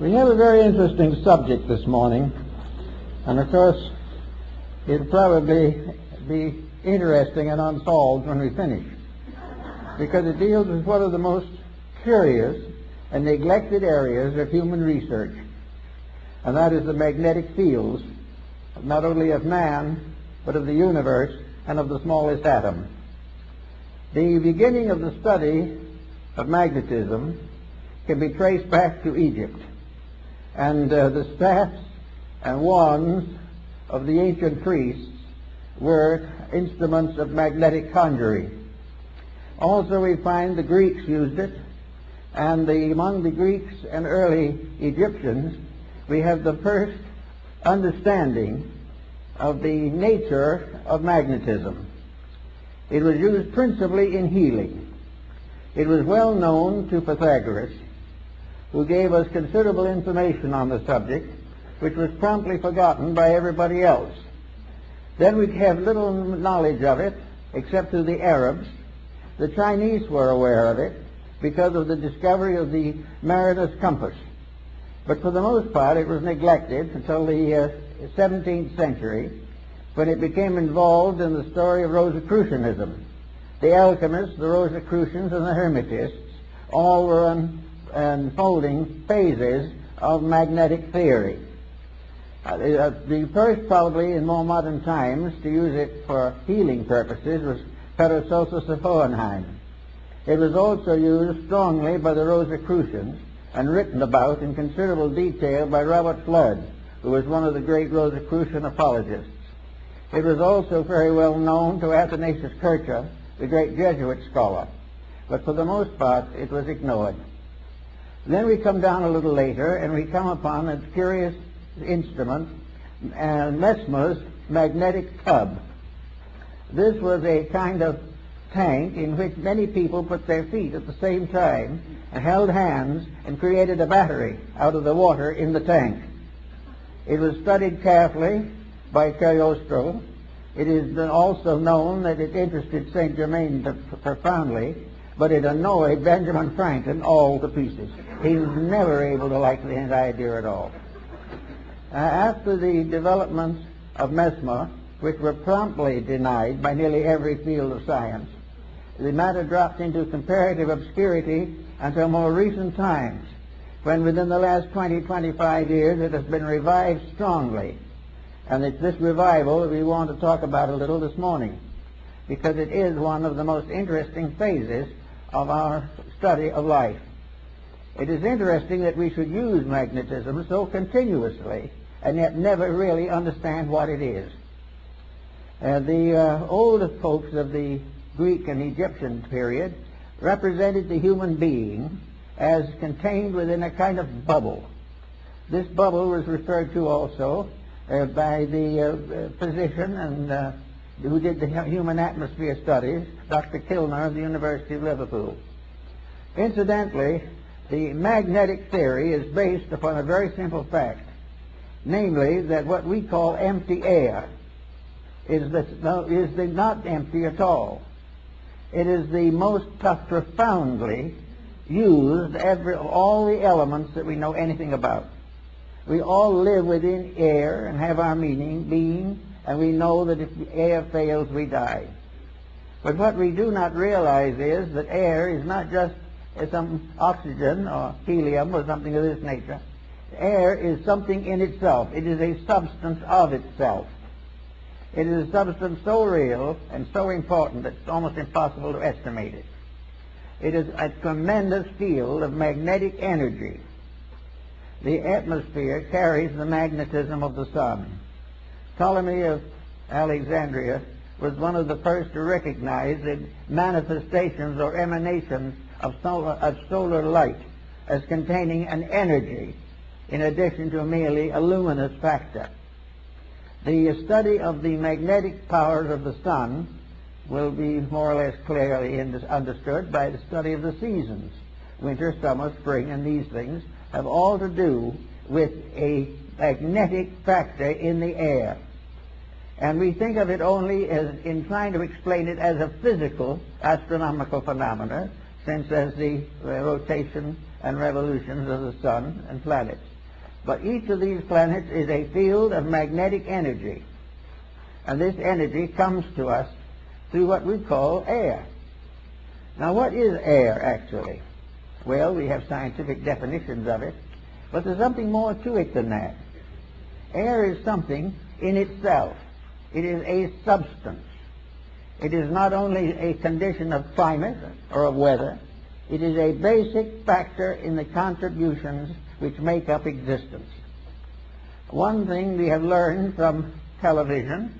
We have a very interesting subject this morning, and of course it'll probably be interesting and unsolved when we finish, because it deals with one of the most curious and neglected areas of human research, and that is the magnetic fields, not only of man, but of the universe and of the smallest atom. The beginning of the study of magnetism can be traced back to Egypt, and the staffs and wands of the ancient priests were instruments of magnetic conjuring. Also, we find the Greeks used it, and among the Greeks and early Egyptians, we have the first understanding of the nature of magnetism. It was used principally in healing. It was well known to Pythagoras, who gave us considerable information on the subject, which was promptly forgotten by everybody else. Then we have little knowledge of it, except through the Arabs. The Chinese were aware of it because of the discovery of the mariner's compass. But for the most part, it was neglected until the 17th century, when it became involved in the story of Rosicrucianism. The alchemists, the Rosicrucians, and the Hermetists all were unfolding phases of magnetic theory. The first, probably in more modern times, to use it for healing purposes was Paracelsus of Hohenheim. It was also used strongly by the Rosicrucians and written about in considerable detail by Robert Flood, who was one of the great Rosicrucian apologists. It was also very well known to Athanasius Kircher, the great Jesuit scholar, but for the most part it was ignored. Then we come down a little later and we come upon a curious instrument, Mesmer's magnetic tub. This was a kind of tank in which many people put their feet at the same time and held hands and created a battery out of the water in the tank. It was studied carefully by Cagliostro. It is also known that it interested Saint Germain profoundly, but it annoyed Benjamin Franklin all to pieces. He was never able to like the idea at all. After the developments of Mesmer, which were promptly denied by nearly every field of science, the matter dropped into comparative obscurity until more recent times, when within the last 20-25 years it has been revived strongly. And it's this revival that we want to talk about a little this morning, because it is one of the most interesting phases of our study of life. It is interesting that we should use magnetism so continuously and yet never really understand what it is. The old folks of the Greek and Egyptian period represented the human being as contained within a kind of bubble. This bubble was referred to also by the physician and who did the human atmosphere studies, Dr. Kilner of the University of Liverpool. Incidentally, the magnetic theory is based upon a very simple fact, namely that what we call empty air is not empty at all. It is the most profoundly used of all the elements that we know anything about. We all live within air and have our being, and we know that if the air fails, we die. But what we do not realize is that air is not just some oxygen or helium or something of this nature. Air is something in itself. It is a substance of itself. It is a substance so real and so important that it's almost impossible to estimate it. It is a tremendous field of magnetic energy. The atmosphere carries the magnetism of the sun. Ptolemy of Alexandria was one of the first to recognize the manifestations or emanations of solar light as containing an energy in addition to merely a luminous factor. The study of the magnetic powers of the sun will be more or less clearly understood by the study of the seasons. Winter, summer, spring, and these things have all to do with a magnetic factor in the air. And we think of it only as in trying to explain it as a physical astronomical phenomena, since as the rotation and revolutions of the sun and planets. But each of these planets is a field of magnetic energy. And this energy comes to us through what we call air. Now, what is air, actually? Well, we have scientific definitions of it, but there's something more to it than that. Air is something in itself. It is a substance. It is not only a condition of climate or of weather. It is a basic factor in the contributions which make up existence. One thing we have learned from television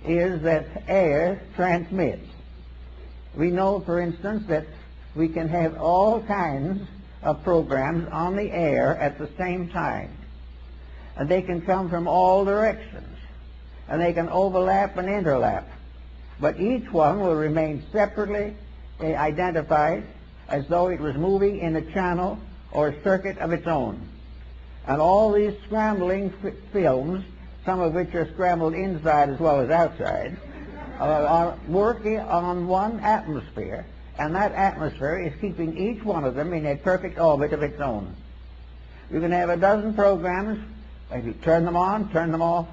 is that air transmits. We know, for instance, that we can have all kinds of programs on the air at the same time. And they can come from all directions. And they can overlap and interlap. But each one will remain separately identified as though it was moving in a channel or a circuit of its own. And all these scrambling films, some of which are scrambled inside as well as outside, are working on one atmosphere, and that atmosphere is keeping each one of them in a perfect orbit of its own. You can have a dozen programs, if you turn them on, turn them off,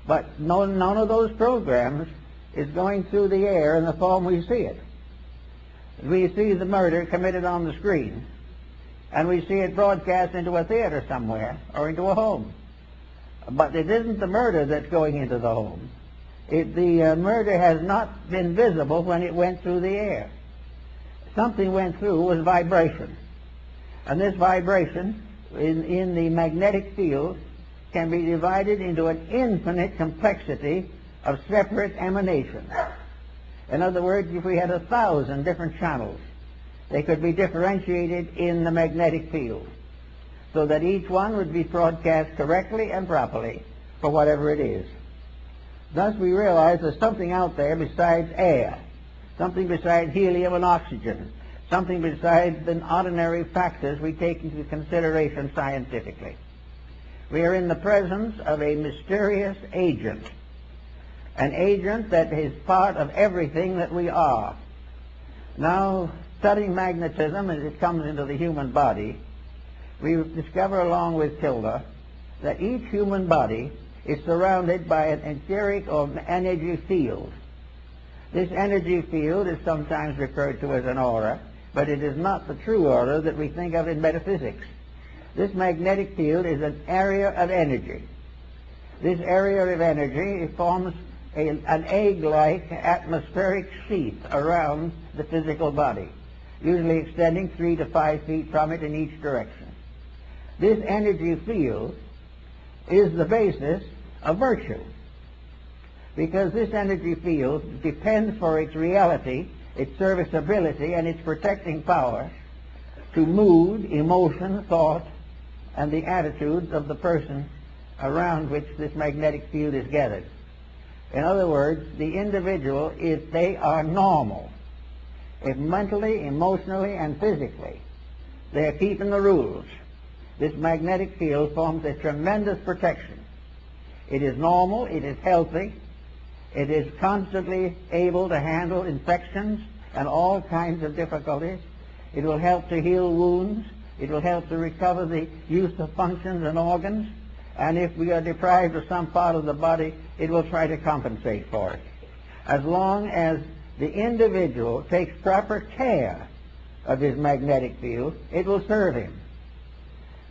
but none of those programs is going through the air in the form we see it. We see the murder committed on the screen, and we see it broadcast into a theater somewhere or into a home. But it isn't the murder that's going into the home. The murder has not been visible when it went through the air. Something went through was vibration. And this vibration in the magnetic field can be divided into an infinite complexity of separate emanations. In other words, if we had 1,000 different channels, they could be differentiated in the magnetic field so that each one would be broadcast correctly and properly for whatever it is. Thus we realize there's something out there besides air, something besides helium and oxygen, something besides the ordinary factors we take into consideration scientifically. We are in the presence of a mysterious agent, an agent that is part of everything that we are. Now, studying magnetism as it comes into the human body, we discover along with Tilda that each human body is surrounded by an etheric or energy field. This energy field is sometimes referred to as an aura, but it is not the true aura that we think of in metaphysics. This magnetic field is an area of energy. This area of energy forms an egg-like atmospheric sheath around the physical body, usually extending 3 to 5 feet from it in each direction. This energy field is the basis of virtue, because this energy field depends for its reality, its serviceability, and its protecting power to mood, emotion, thought, and the attitudes of the person around which this magnetic field is gathered. In other words, the individual, if they are normal, if mentally, emotionally, and physically they are keeping the rules, this magnetic field forms a tremendous protection. It is normal, it is healthy, it is constantly able to handle infections and all kinds of difficulties. It will help to heal wounds. It will help to recover the use of functions and organs. And if we are deprived of some part of the body, it will try to compensate for it. As long as the individual takes proper care of his magnetic field, it will serve him.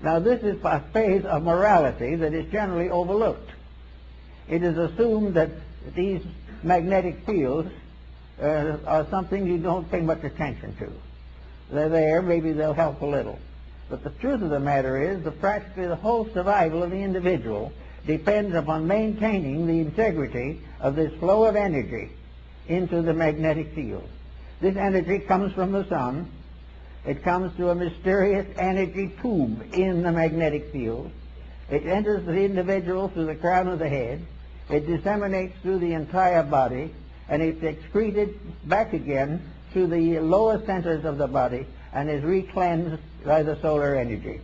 Now, this is a phase of morality that is generally overlooked. It is assumed that these magnetic fields are something you don't pay much attention to. They're there, maybe they'll help a little. But the truth of the matter is that practically the whole survival of the individual depends upon maintaining the integrity of this flow of energy into the magnetic field. This energy comes from the sun. It comes through a mysterious energy tube in the magnetic field. It enters the individual through the crown of the head. It disseminates through the entire body, and it's excreted back again through the lower centers of the body and is recleansed by the solar energy.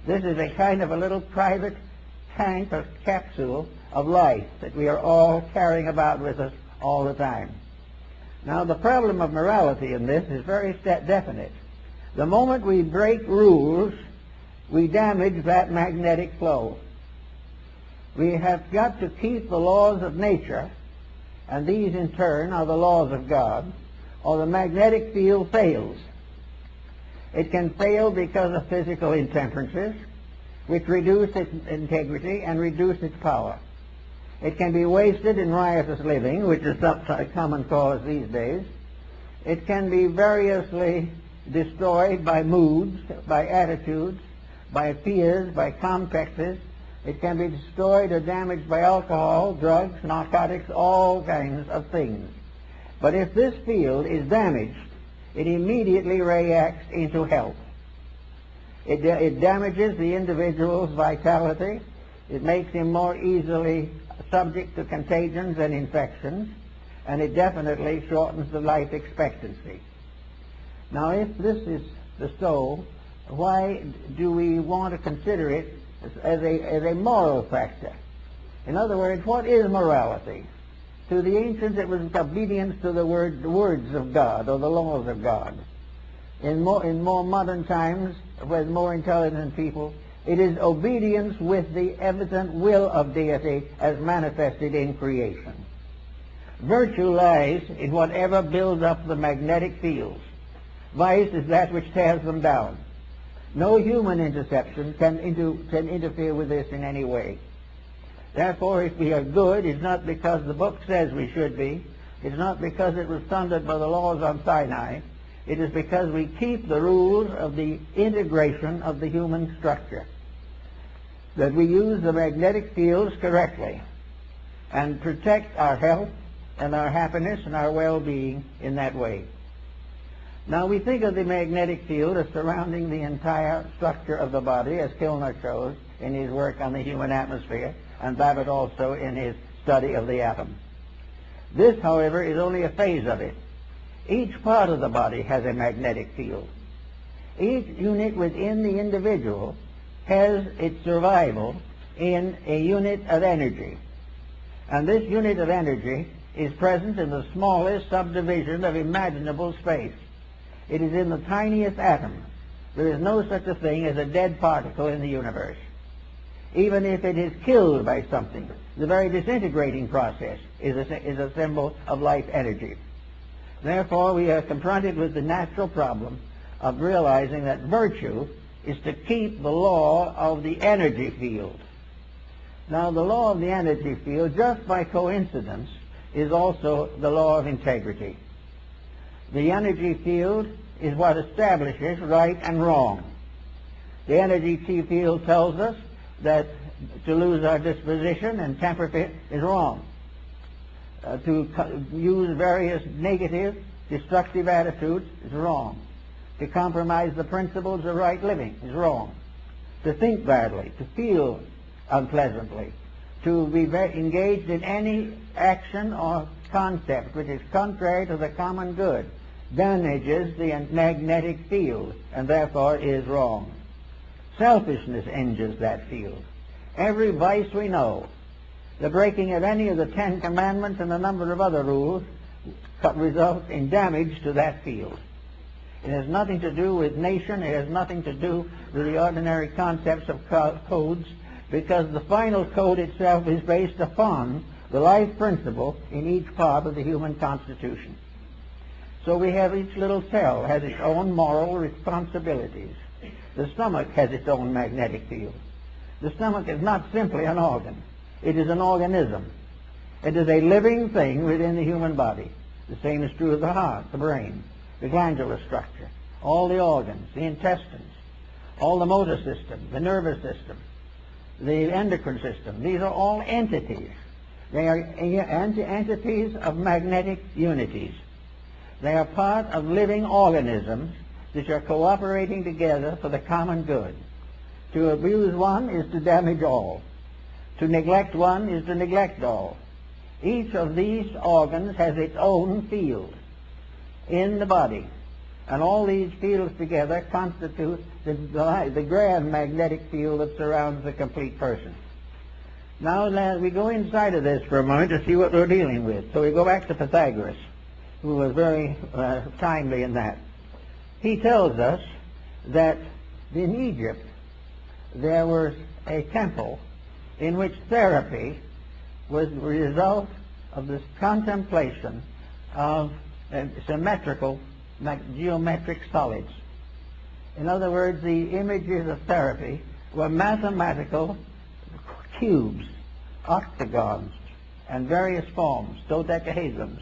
This is a kind of a little private tank or capsule of life that we are all carrying about with us all the time. Now, the problem of morality in this is very definite. The moment we break rules, we damage that magnetic flow. We have got to keep the laws of nature, and these in turn are the laws of God, or the magnetic field fails. It can fail because of physical intemperances, which reduce its integrity and reduce its power. It can be wasted in riotous living, which is a common cause these days. It can be variously destroyed by moods, by attitudes, by fears, by complexes. It can be destroyed or damaged by alcohol, drugs, narcotics, all kinds of things. But if this field is damaged, it immediately reacts into health. It damages the individual's vitality. It makes him more easily subject to contagions and infections, and it definitely shortens the life expectancy. Now, if this is so, why do we want to consider it as a moral factor? In other words, what is morality? To the ancients, it was obedience to the words of God, or the laws of God. In more modern times, with more intelligent people, it is obedience with the evident will of deity as manifested in creation. Virtue lies in whatever builds up the magnetic fields. Vice is that which tears them down. No human interception can interfere with this in any way. Therefore, if we are good, it's not because the book says we should be. It's not because it was thundered by the laws on Sinai. It is because we keep the rules of the integration of the human structure, that we use the magnetic fields correctly and protect our health and our happiness and our well-being in that way. Now, we think of the magnetic field as surrounding the entire structure of the body, as Kilner shows in his work on the human atmosphere, and Babbitt also in his study of the atom. This, however, is only a phase of it. Each part of the body has a magnetic field. Each unit within the individual has its survival in a unit of energy. And this unit of energy is present in the smallest subdivision of imaginable space. It is in the tiniest atom. There is no such a thing as a dead particle in the universe. Even if it is killed by something, the very disintegrating process is a symbol of life energy. Therefore, we are confronted with the natural problem of realizing that virtue is to keep the law of the energy field. Now, the law of the energy field, just by coincidence, is also the law of integrity. The energy field is what establishes right and wrong. The energy field tells us that to lose our disposition and temper fit is wrong. To use various negative, destructive attitudes is wrong. To compromise the principles of right living is wrong. To think badly, to feel unpleasantly, to be engaged in any action or concept which is contrary to the common good damages the magnetic field and therefore is wrong. Selfishness injures that field. Every vice we know, the breaking of any of the 10 Commandments and a number of other rules results in damage to that field. It has nothing to do with nation. It has nothing to do with the ordinary concepts of codes, because the final code itself is based upon the life principle in each part of the human constitution. So we have each little cell has its own moral responsibilities. The stomach has its own magnetic field. The stomach is not simply an organ. It is an organism. It is a living thing within the human body. The same is true of the heart, the brain, the glandular structure, all the organs, the intestines, all the motor system, the nervous system, the endocrine system. These are all entities. They are entities of magnetic unities. They are part of living organisms which are cooperating together for the common good. To abuse one is to damage all. To neglect one is to neglect all. Each of these organs has its own field in the body, and all these fields together constitute the grand magnetic field that surrounds the complete person. Now we go inside of this for a moment to see what we're dealing with. So we go back to Pythagoras, who was very timely in that. He tells us that in Egypt there was a temple in which therapy was the result of this contemplation of symmetrical geometric solids. In other words, the images of therapy were mathematical cubes, octagons, and various forms, dodecahedrons,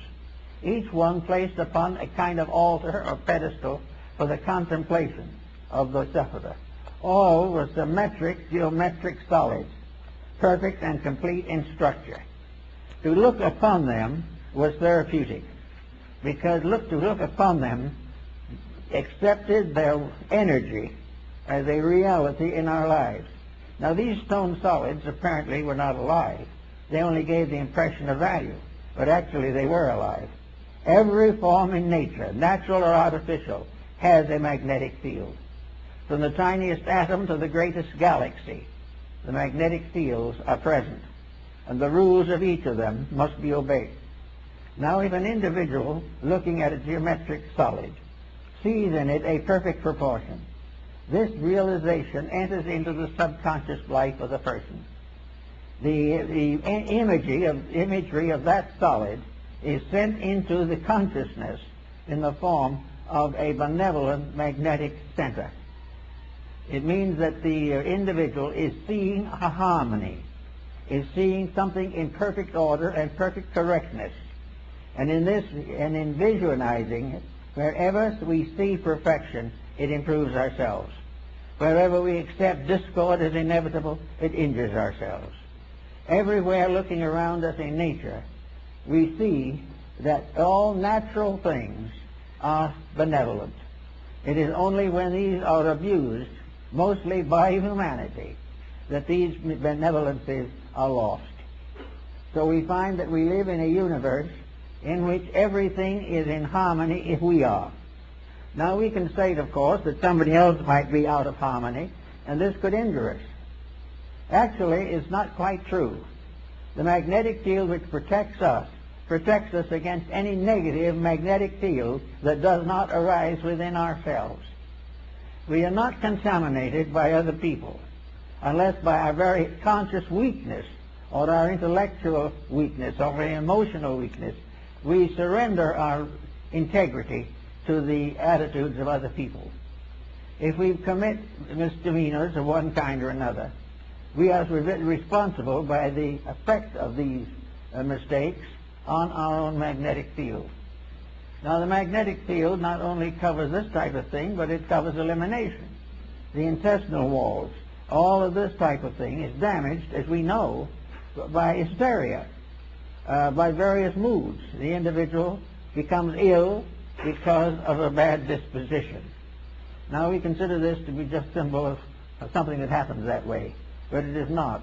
each one placed upon a kind of altar or pedestal for the contemplation of the sufferer. All were symmetric geometric solids, perfect and complete in structure. To look upon them was therapeutic, because to look upon them accepted their energy as a reality in our lives. Now, these stone solids apparently were not alive. They only gave the impression of value, but actually they were alive. Every form in nature, natural or artificial, has a magnetic field. From the tiniest atom to the greatest galaxy, the magnetic fields are present, and the rules of each of them must be obeyed. Now, if an individual looking at a geometric solid sees in it a perfect proportion, this realization enters into the subconscious life of the person. The imagery of that solid is sent into the consciousness in the form of a benevolent magnetic center. It means that the individual is seeing a harmony, is seeing something in perfect order and perfect correctness. And in visualizing it, wherever we see perfection, it improves ourselves. Wherever we accept discord as inevitable, it injures ourselves. Everywhere looking around us in nature, we see that all natural things are benevolent. It is only when these are abused, mostly by humanity, that these benevolences are lost. So we find that we live in a universe in which everything is in harmony if we are. Now, we can state, of course, that somebody else might be out of harmony, and this could injure us. Actually, it's not quite true. The magnetic field which protects us against any negative magnetic field that does not arise within ourselves. We are not contaminated by other people unless by our very conscious weakness or our intellectual weakness or our emotional weakness we surrender our integrity to the attitudes of other people. If we commit misdemeanors of one kind or another, we are responsible by the effect of these mistakes on our own magnetic field. Now, the magnetic field not only covers this type of thing, but it covers elimination. The intestinal walls, all of this type of thing is damaged, as we know, by hysteria, by various moods. The individual becomes ill because of a bad disposition. Now, we consider this to be just symbol of something that happens that way, but it is not.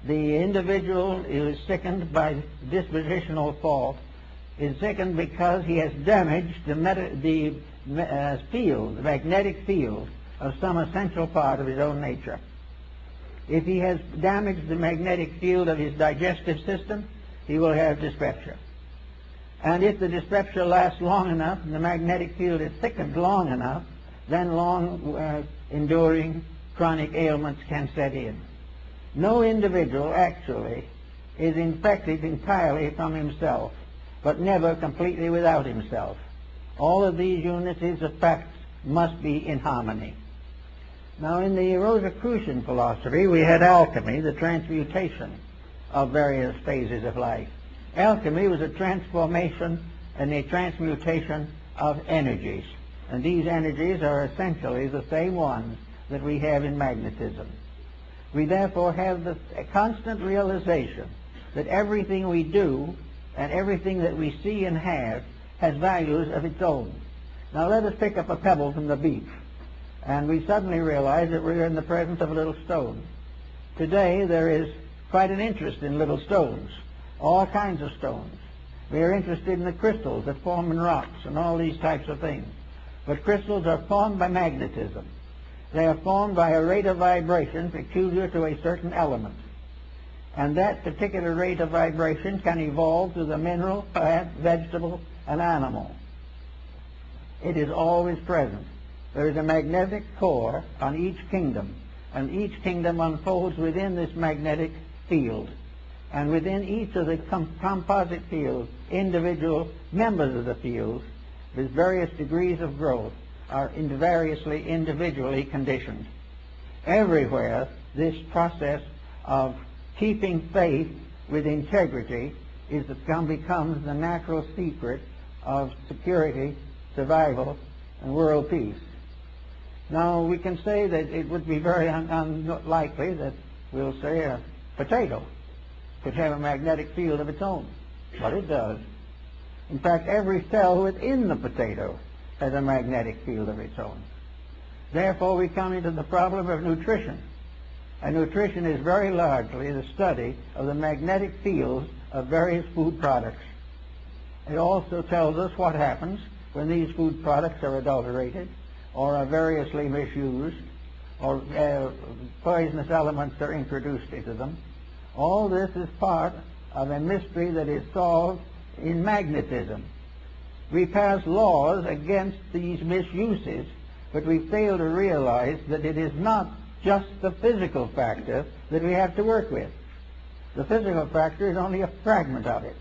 The individual is sickened by dispositional fault, is sickened because he has damaged the magnetic field of some essential part of his own nature. If he has damaged the magnetic field of his digestive system, he will have dyspepsia. And if the dyspepsia lasts long enough and the magnetic field is thickened long enough, then long enduring chronic ailments can set in. No individual actually is infected entirely from himself, but never completely without himself. All of these unities of facts must be in harmony. Now, in the Rosicrucian philosophy, we had alchemy, the transmutation of various phases of life. Alchemy was a transformation and a transmutation of energies. And these energies are essentially the same ones that we have in magnetism. We therefore have a constant realization that everything we do and everything that we see and have has values of its own. Now, let us pick up a pebble from the beach, and we suddenly realize that we're in the presence of a little stone. Today, there is quite an interest in little stones, all kinds of stones. We are interested in the crystals that form in rocks and all these types of things. But crystals are formed by magnetism. They are formed by a rate of vibration peculiar to a certain element. And that particular rate of vibration can evolve through the mineral, plant, vegetable, and animal. It is always present. There is a magnetic core on each kingdom, and each kingdom unfolds within this magnetic field. And within each of the composite fields, individual members of the field with various degrees of growth are variously individually conditioned. Everywhere, this process of keeping faith with integrity becomes the natural secret of security, survival, and world peace. Now, we can say that it would be very unlikely that, we'll say, a potato could have a magnetic field of its own, but it does. In fact, every cell within the potato has a magnetic field of its own. Therefore, we come into the problem of nutrition. And nutrition is very largely the study of the magnetic fields of various food products. It also tells us what happens when these food products are adulterated or are variously misused or poisonous elements are introduced into them. All this is part of a mystery that is solved in magnetism. We pass laws against these misuses, but we fail to realize that it is not just the physical factor that we have to work with. The physical factor is only a fragment of it.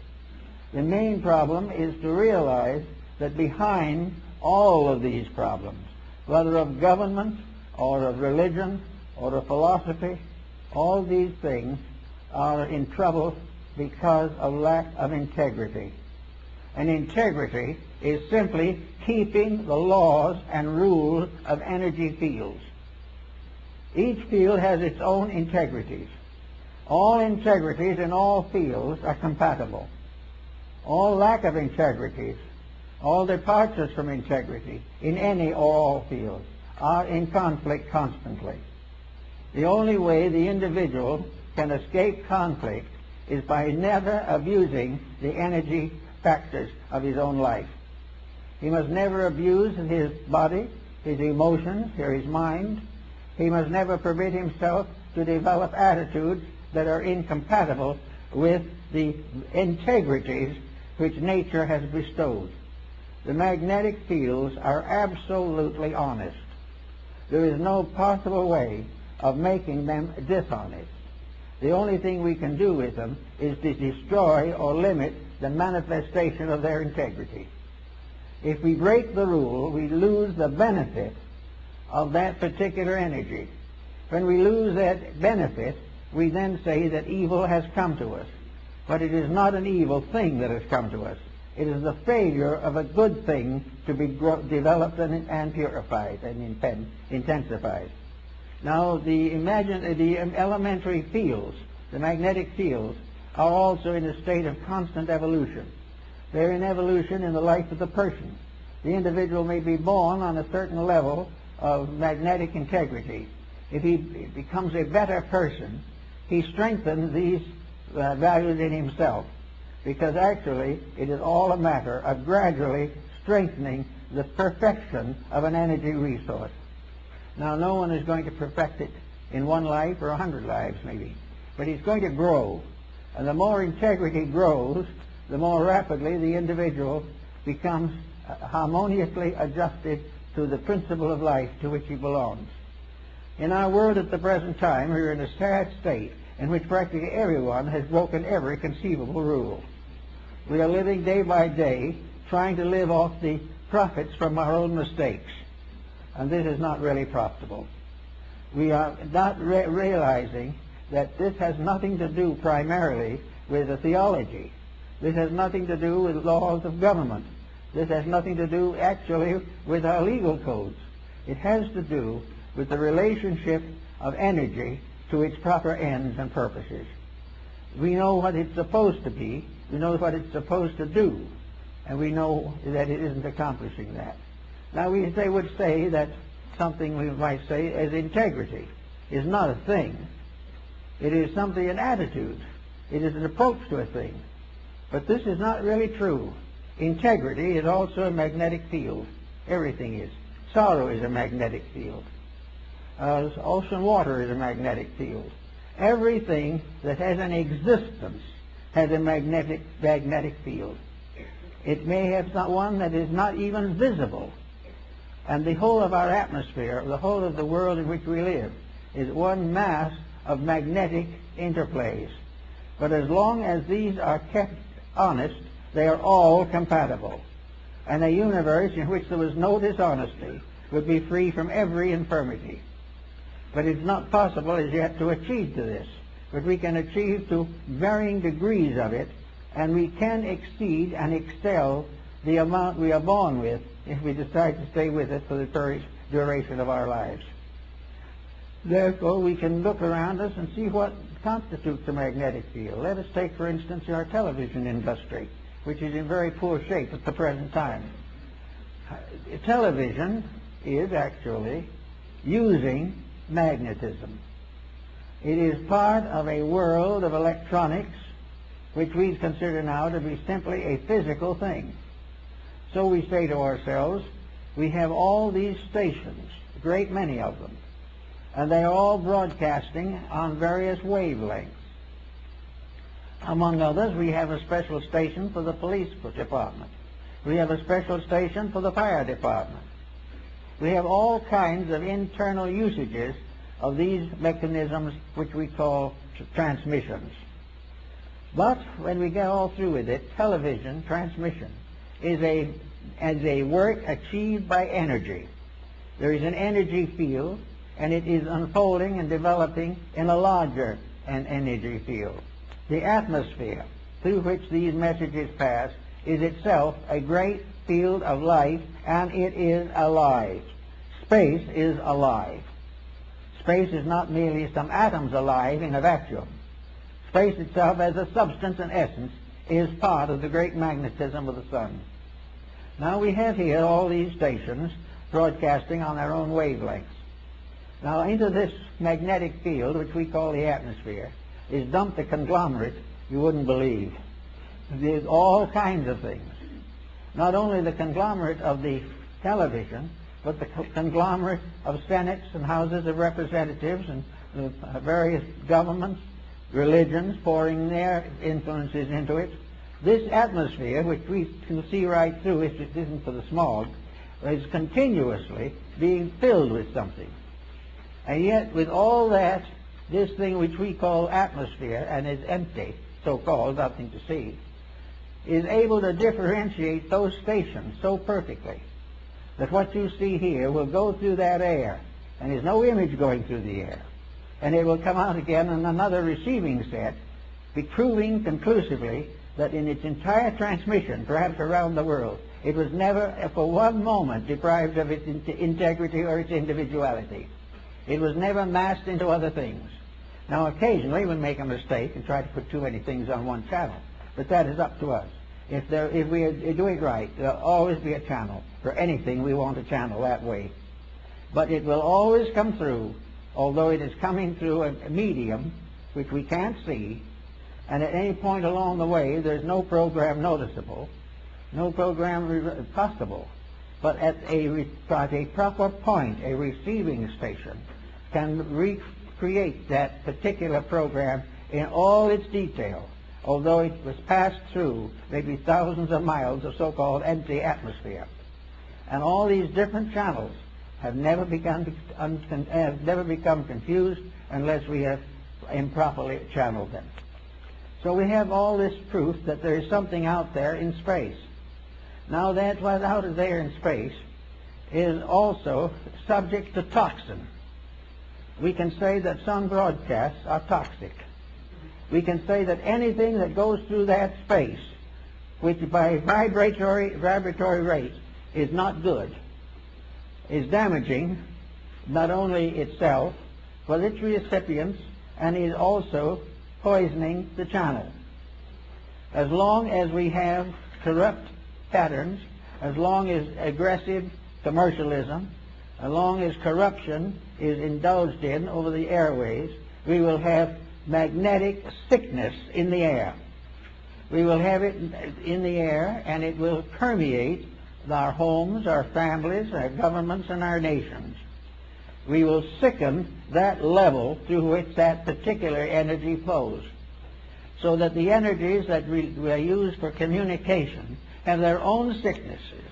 The main problem is to realize that behind all of these problems, whether of government or of religion or of philosophy, all these things are in trouble because of lack of integrity. And integrity is simply keeping the laws and rules of energy fields. Each field has its own integrities. All integrities in all fields are compatible. All lack of integrities, all departures from integrity in any or all fields are in conflict constantly. The only way the individual can escape conflict is by never abusing the energy factors of his own life. He must never abuse his body, his emotions, or his mind. He must never permit himself to develop attitudes that are incompatible with the integrities which nature has bestowed. The magnetic fields are absolutely honest. There is no possible way of making them dishonest. The only thing we can do with them is to destroy or limit the manifestation of their integrity. If we break the rule, we lose the benefit of that particular energy. When we lose that benefit, we then say that evil has come to us. But it is not an evil thing that has come to us. It is the failure of a good thing to be developed and purified and intensified. Now, the elementary fields, the magnetic fields, are also in a state of constant evolution. They're in evolution in the life of the person. The individual may be born on a certain level of magnetic integrity. If he becomes a better person, he strengthens these values in himself, because actually it is all a matter of gradually strengthening the perfection of an energy resource. Now, no one is going to perfect it in one life or 100 lives maybe, but he's going to grow. And the more integrity grows, the more rapidly the individual becomes harmoniously adjusted to the principle of life to which he belongs. In our world at the present time, we're in a sad state in which practically everyone has broken every conceivable rule. We are living day by day trying to live off the profits from our own mistakes, and this is not really profitable. We are not realizing that this has nothing to do primarily with the theology. This has nothing to do with laws of government. This has nothing to do actually with our legal codes. It has to do with the relationship of energy to its proper ends and purposes. We know what it's supposed to be, we know what it's supposed to do, and we know that it isn't accomplishing that. Now, we would say that something we might say as integrity is not a thing. It is something, an attitude. It is an approach to a thing. But this is not really true. Integrity is also a magnetic field. Everything is. Sorrow is a magnetic field. Ocean water is a magnetic field. Everything that has an existence has a magnetic field. It may have one that is not even visible. And the whole of our atmosphere, the whole of the world in which we live, is one mass of magnetic interplays. But as long as these are kept honest, they are all compatible. And a universe in which there was no dishonesty would be free from every infirmity. But it's not possible as yet to achieve to this. But we can achieve to varying degrees of it, and we can exceed and excel the amount we are born with if we decide to stay with it for the duration of our lives. Therefore, we can look around us and see what constitutes a magnetic field. Let us take, for instance, our television industry, which is in very poor shape at the present time. Television is actually using magnetism. It is part of a world of electronics which we consider now to be simply a physical thing. So we say to ourselves, we have all these stations, a great many of them, and they are all broadcasting on various wavelengths. Among others, we have a special station for the police department. We have a special station for the fire department. We have all kinds of internal usages of these mechanisms which we call transmissions. But when we get all through with it, television transmission is a work achieved by energy. There is an energy field, and it is unfolding and developing in a larger energy field. The atmosphere through which these messages pass is itself a great field of life, and it is alive. Space is alive. Space is not merely some atoms alive in a vacuum. Space itself, as a substance and essence, is part of the great magnetism of the sun. Now we have here all these stations broadcasting on their own wavelengths. Now into this magnetic field, which we call the atmosphere, is dumped a conglomerate you wouldn't believe. There's all kinds of things. Not only the conglomerate of the television, but the conglomerate of senates and houses of representatives and various governments, religions pouring their influences into it. This atmosphere, which we can see right through if it isn't for the smog, is continuously being filled with something. And yet, with all that, this thing which we call atmosphere, and is empty, so-called, nothing to see, is able to differentiate those stations so perfectly that what you see here will go through that air, and there's no image going through the air. And it will come out again in another receiving set, proving conclusively that in its entire transmission, perhaps around the world, it was never for one moment deprived of its integrity or its individuality. It was never massed into other things. Now, occasionally we make a mistake and try to put too many things on one channel, but that is up to us. If we do it right, there'll always be a channel. For anything, we want a channel that way. But it will always come through, although it is coming through a medium which we can't see, and at any point along the way, there's no program noticeable, no program possible. But at a proper point, a receiving station can recreate that particular program in all its detail, although it was passed through maybe thousands of miles of so-called empty atmosphere. And all these different channels have never become confused unless we have improperly channeled them. So we have all this proof that there is something out there in space. Now that what's out there in space is also subject to toxin. We can say that some broadcasts are toxic. We can say that anything that goes through that space, which by vibratory rate is not good, is damaging not only itself, but its recipients, and is also poisoning the channel. As long as we have corrupt patterns, as long as aggressive commercialism, as long as corruption is indulged in over the airways, we will have magnetic sickness in the air. We will have it in the air, and it will permeate our homes, our families, our governments, and our nations. We will sicken that level through which that particular energy flows, so that the energies that we use for communication have their own sicknesses.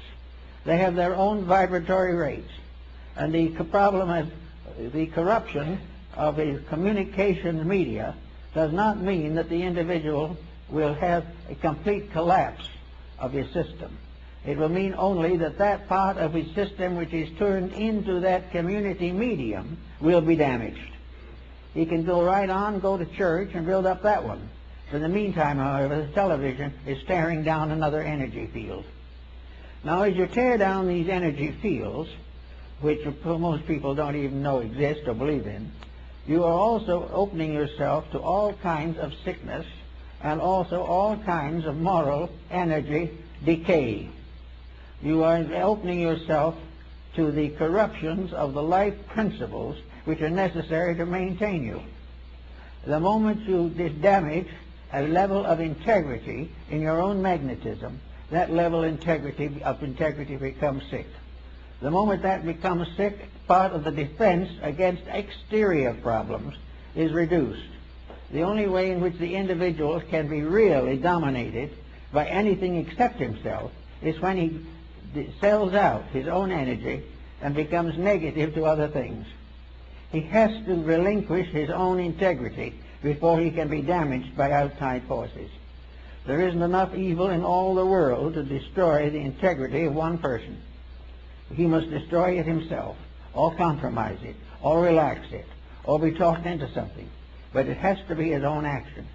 They have their own vibratory rates. And the problem is the corruption of a communication media does not mean that the individual will have a complete collapse of his system. It will mean only that that part of his system which is turned into that community medium will be damaged. He can go right on, go to church, and build up that one. In the meantime, however, the television is tearing down another energy field. Now, as you tear down these energy fields, which most people don't even know exist or believe in, you are also opening yourself to all kinds of sickness and also all kinds of moral energy decay. You are opening yourself to the corruptions of the life principles which are necessary to maintain you. The moment you damage a level of integrity in your own magnetism, that level of integrity becomes sick. The moment that becomes sick, part of the defense against exterior problems is reduced. The only way in which the individual can be really dominated by anything except himself is when he sells out his own energy and becomes negative to other things. He has to relinquish his own integrity before he can be damaged by outside forces. There isn't enough evil in all the world to destroy the integrity of one person. He must destroy it himself, or compromise it, or relax it, or be talked into something. But it has to be his own action.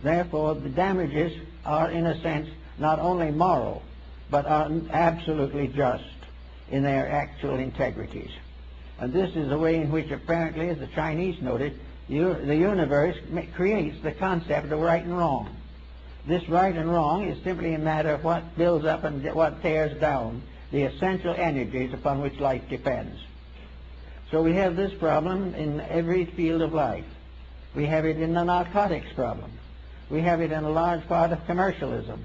Therefore, the damages are, in a sense, not only moral, but are absolutely just in their actual integrities. And this is the way in which, apparently, as the Chinese noted, the universe creates the concept of right and wrong. This right and wrong is simply a matter of what builds up and what tears down the essential energies upon which life depends. So we have this problem in every field of life. We have it in the narcotics problem. We have it in a large part of commercialism.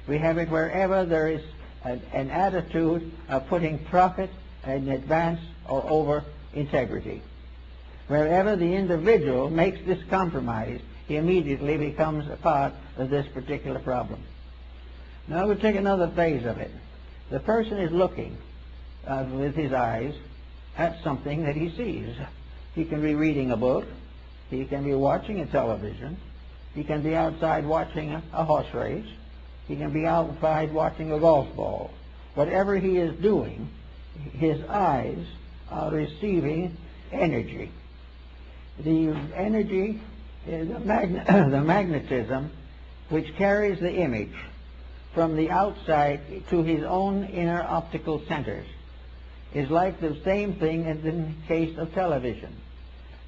We have it wherever there is an attitude of putting profit in advance or over integrity. Wherever the individual makes this compromise, he immediately becomes a part of this particular problem. Now we'll take another phase of it. The person is looking with his eyes at something that he sees. He can be reading a book. He can be watching a television. He can be outside watching a horse race. He can be outside watching a golf ball. Whatever he is doing, his eyes are receiving energy. The energy, the magnetism, which carries the image from the outside to his own inner optical centers, is like the same thing as in the case of television.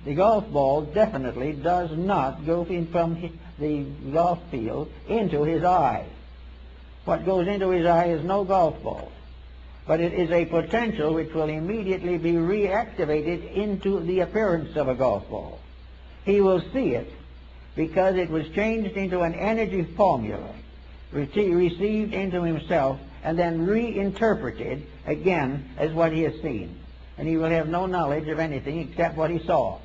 The golf ball definitely does not go in from the golf field into his eye. What goes into his eye is no golf ball, but it is a potential which will immediately be reactivated into the appearance of a golf ball. He will see it because it was changed into an energy formula, received into himself, and then reinterpreted again as what he has seen. And he will have no knowledge of anything except what he saw.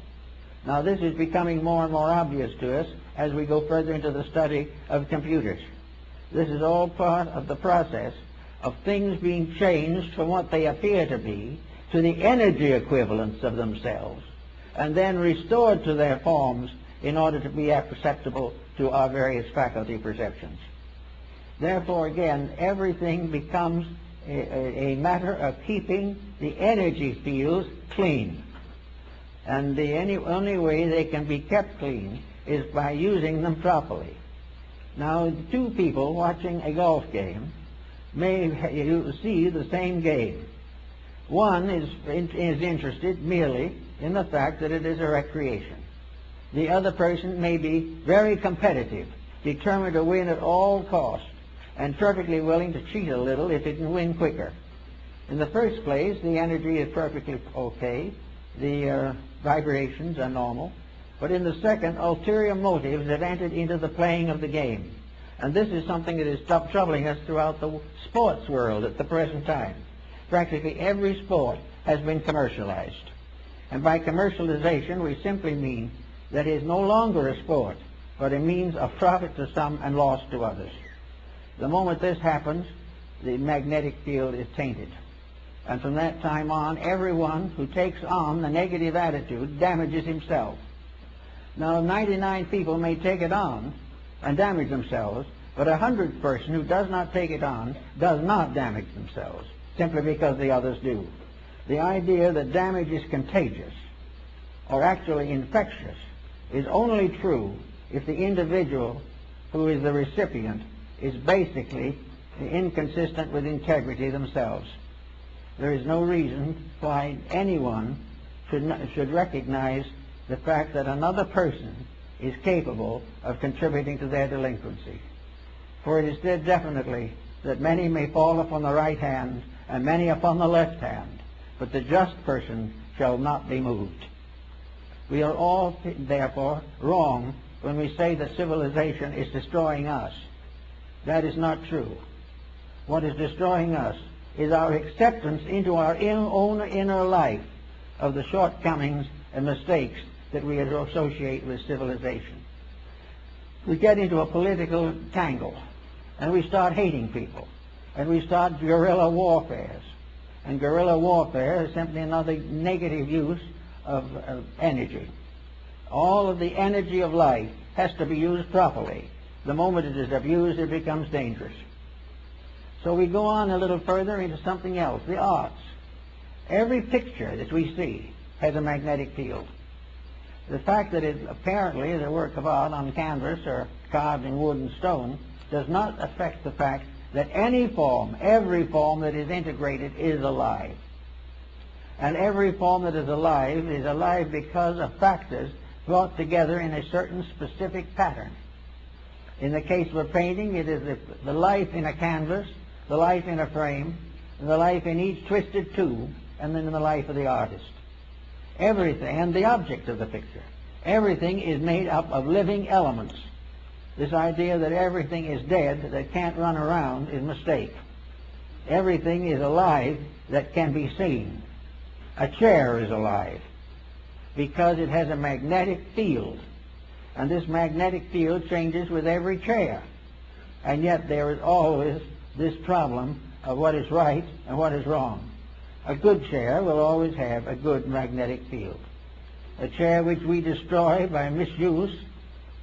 Now this is becoming more and more obvious to us as we go further into the study of computers. This is all part of the process of things being changed from what they appear to be to the energy equivalents of themselves, and then restored to their forms in order to be perceptible to our various faculty perceptions. Therefore, again, everything becomes a matter of keeping the energy fields clean. And the only way they can be kept clean is by using them properly. Now, two people watching a golf game may see the same game. One is interested merely in the fact that it is a recreation. The other person may be very competitive, determined to win at all costs, and perfectly willing to cheat a little if it can win quicker. In the first place, the energy is perfectly okay. The vibrations are normal. But in the second, ulterior motives have entered into the playing of the game. And this is something that is troubling us throughout the sports world at the present time. Practically every sport has been commercialized. And by commercialization, we simply mean that it is no longer a sport, but a means of profit to some and loss to others. The moment this happens, the magnetic field is tainted. And from that time on, everyone who takes on the negative attitude damages himself. Now, 99 people may take it on and damage themselves, but 100th person who does not take it on does not damage themselves, simply because the others do. The idea that damage is contagious or actually infectious is only true if the individual who is the recipient is basically inconsistent with integrity themselves. There is no reason why anyone should recognize the fact that another person is capable of contributing to their delinquency. For it is said definitely that many may fall upon the right hand and many upon the left hand, but the just person shall not be moved. We are all, therefore, wrong when we say that civilization is destroying us. That is not true. What is destroying us is our acceptance into our own inner life of the shortcomings and mistakes that we associate with civilization. We get into a political tangle, and we start hating people, and we start guerrilla warfares. And guerrilla warfare is simply another negative use of energy. All of the energy of life has to be used properly. The moment it is abused, it becomes dangerous. So we go on a little further into something else, the arts. Every picture that we see has a magnetic field. The fact that it apparently is a work of art on canvas or carved in wood and stone does not affect the fact that any form, every form that is integrated is alive. And every form that is alive because of factors brought together in a certain specific pattern. In the case of a painting, it is the life in a canvas, the life in a frame, the life in each twisted tube, and then the life of the artist. Everything, and the object of the picture, everything is made up of living elements. This idea that everything is dead, that can't run around, is a mistake. Everything is alive that can be seen. A chair is alive because it has a magnetic field, and this magnetic field changes with every chair. And yet there is always this problem of what is right and what is wrong. A good chair will always have a good magnetic field. A chair which we destroy by misuse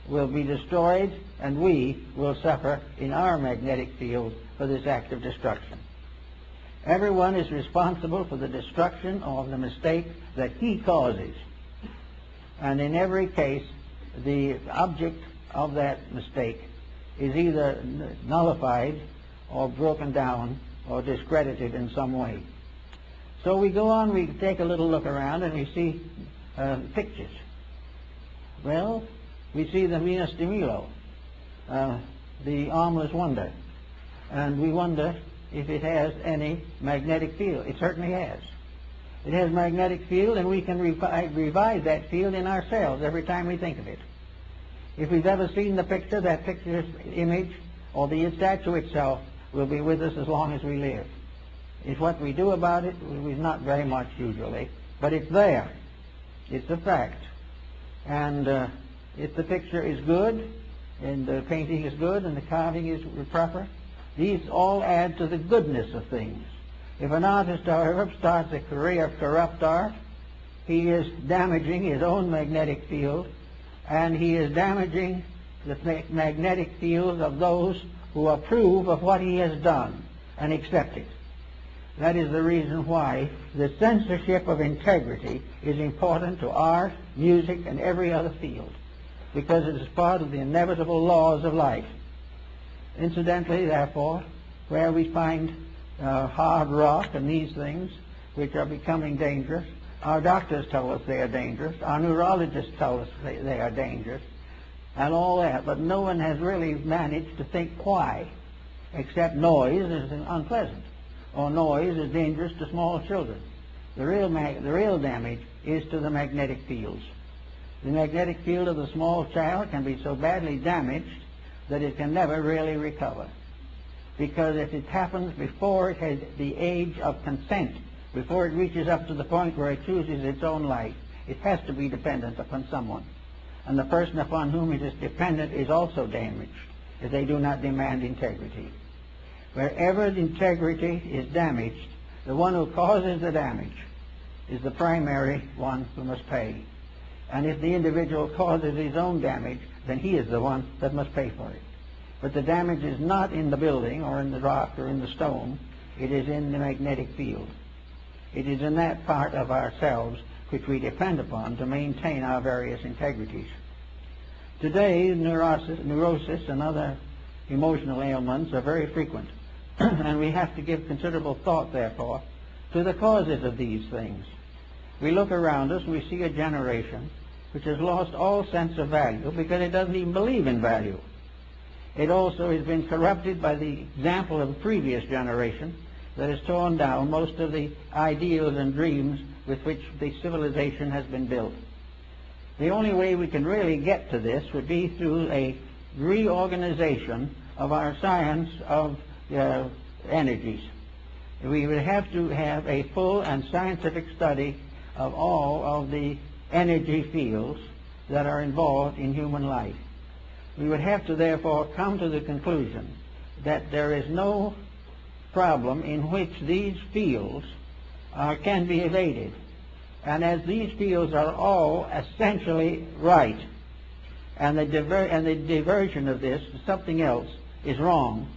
will be destroyed, and we will suffer in our magnetic field for this act of destruction. Everyone is responsible for the destruction of the mistake that he causes. And in every case, the object of that mistake is either nullified or broken down or discredited in some way. So we go on, we take a little look around, and we see pictures. Well, we see the Venus de Milo, the armless wonder, and we wonder if it has any magnetic field. It certainly has. It has magnetic field, and we can revive that field in ourselves every time we think of it. If we've ever seen the picture, that picture's image or the statue itself will be with us as long as we live. It's what we do about it, is not very much usually, but it's there. It's a fact. And if the picture is good, and the painting is good, and the carving is proper, these all add to the goodness of things. If an artist, however, starts a career of corrupt art, he is damaging his own magnetic field, and he is damaging the magnetic field of those who approve of what he has done and accept it. That is the reason why the censorship of integrity is important to art, music, and every other field, because it is part of the inevitable laws of life. Incidentally, therefore, where we find hard rock and these things which are becoming dangerous, our doctors tell us they are dangerous, our neurologists tell us they are dangerous, and all that, but no one has really managed to think why, except noise is unpleasant, or noise is dangerous to small children. The real damage is to the magnetic fields. The magnetic field of the small child can be so badly damaged that it can never really recover. Because if it happens before it has the age of consent, before it reaches up to the point where it chooses its own life, it has to be dependent upon someone. And the person upon whom it is dependent is also damaged if they do not demand integrity. Wherever the integrity is damaged, the one who causes the damage is the primary one who must pay. And if the individual causes his own damage, then he is the one that must pay for it. But the damage is not in the building or in the rock or in the stone. It is in the magnetic field. It is in that part of ourselves which we depend upon to maintain our various integrities. Today, neurosis and other emotional ailments are very frequent, and we have to give considerable thought, therefore, to the causes of these things. We look around us and we see a generation which has lost all sense of value because it doesn't even believe in value. It also has been corrupted by the example of a previous generation that has torn down most of the ideals and dreams with which the civilization has been built. The only way we can really get to this would be through a reorganization of our science of energies. We would have to have a full and scientific study of all of the energy fields that are involved in human life. We would have to therefore come to the conclusion that there is no problem in which these fields can be evaded. And as these fields are all essentially right, and the diversion of this to something else is wrong,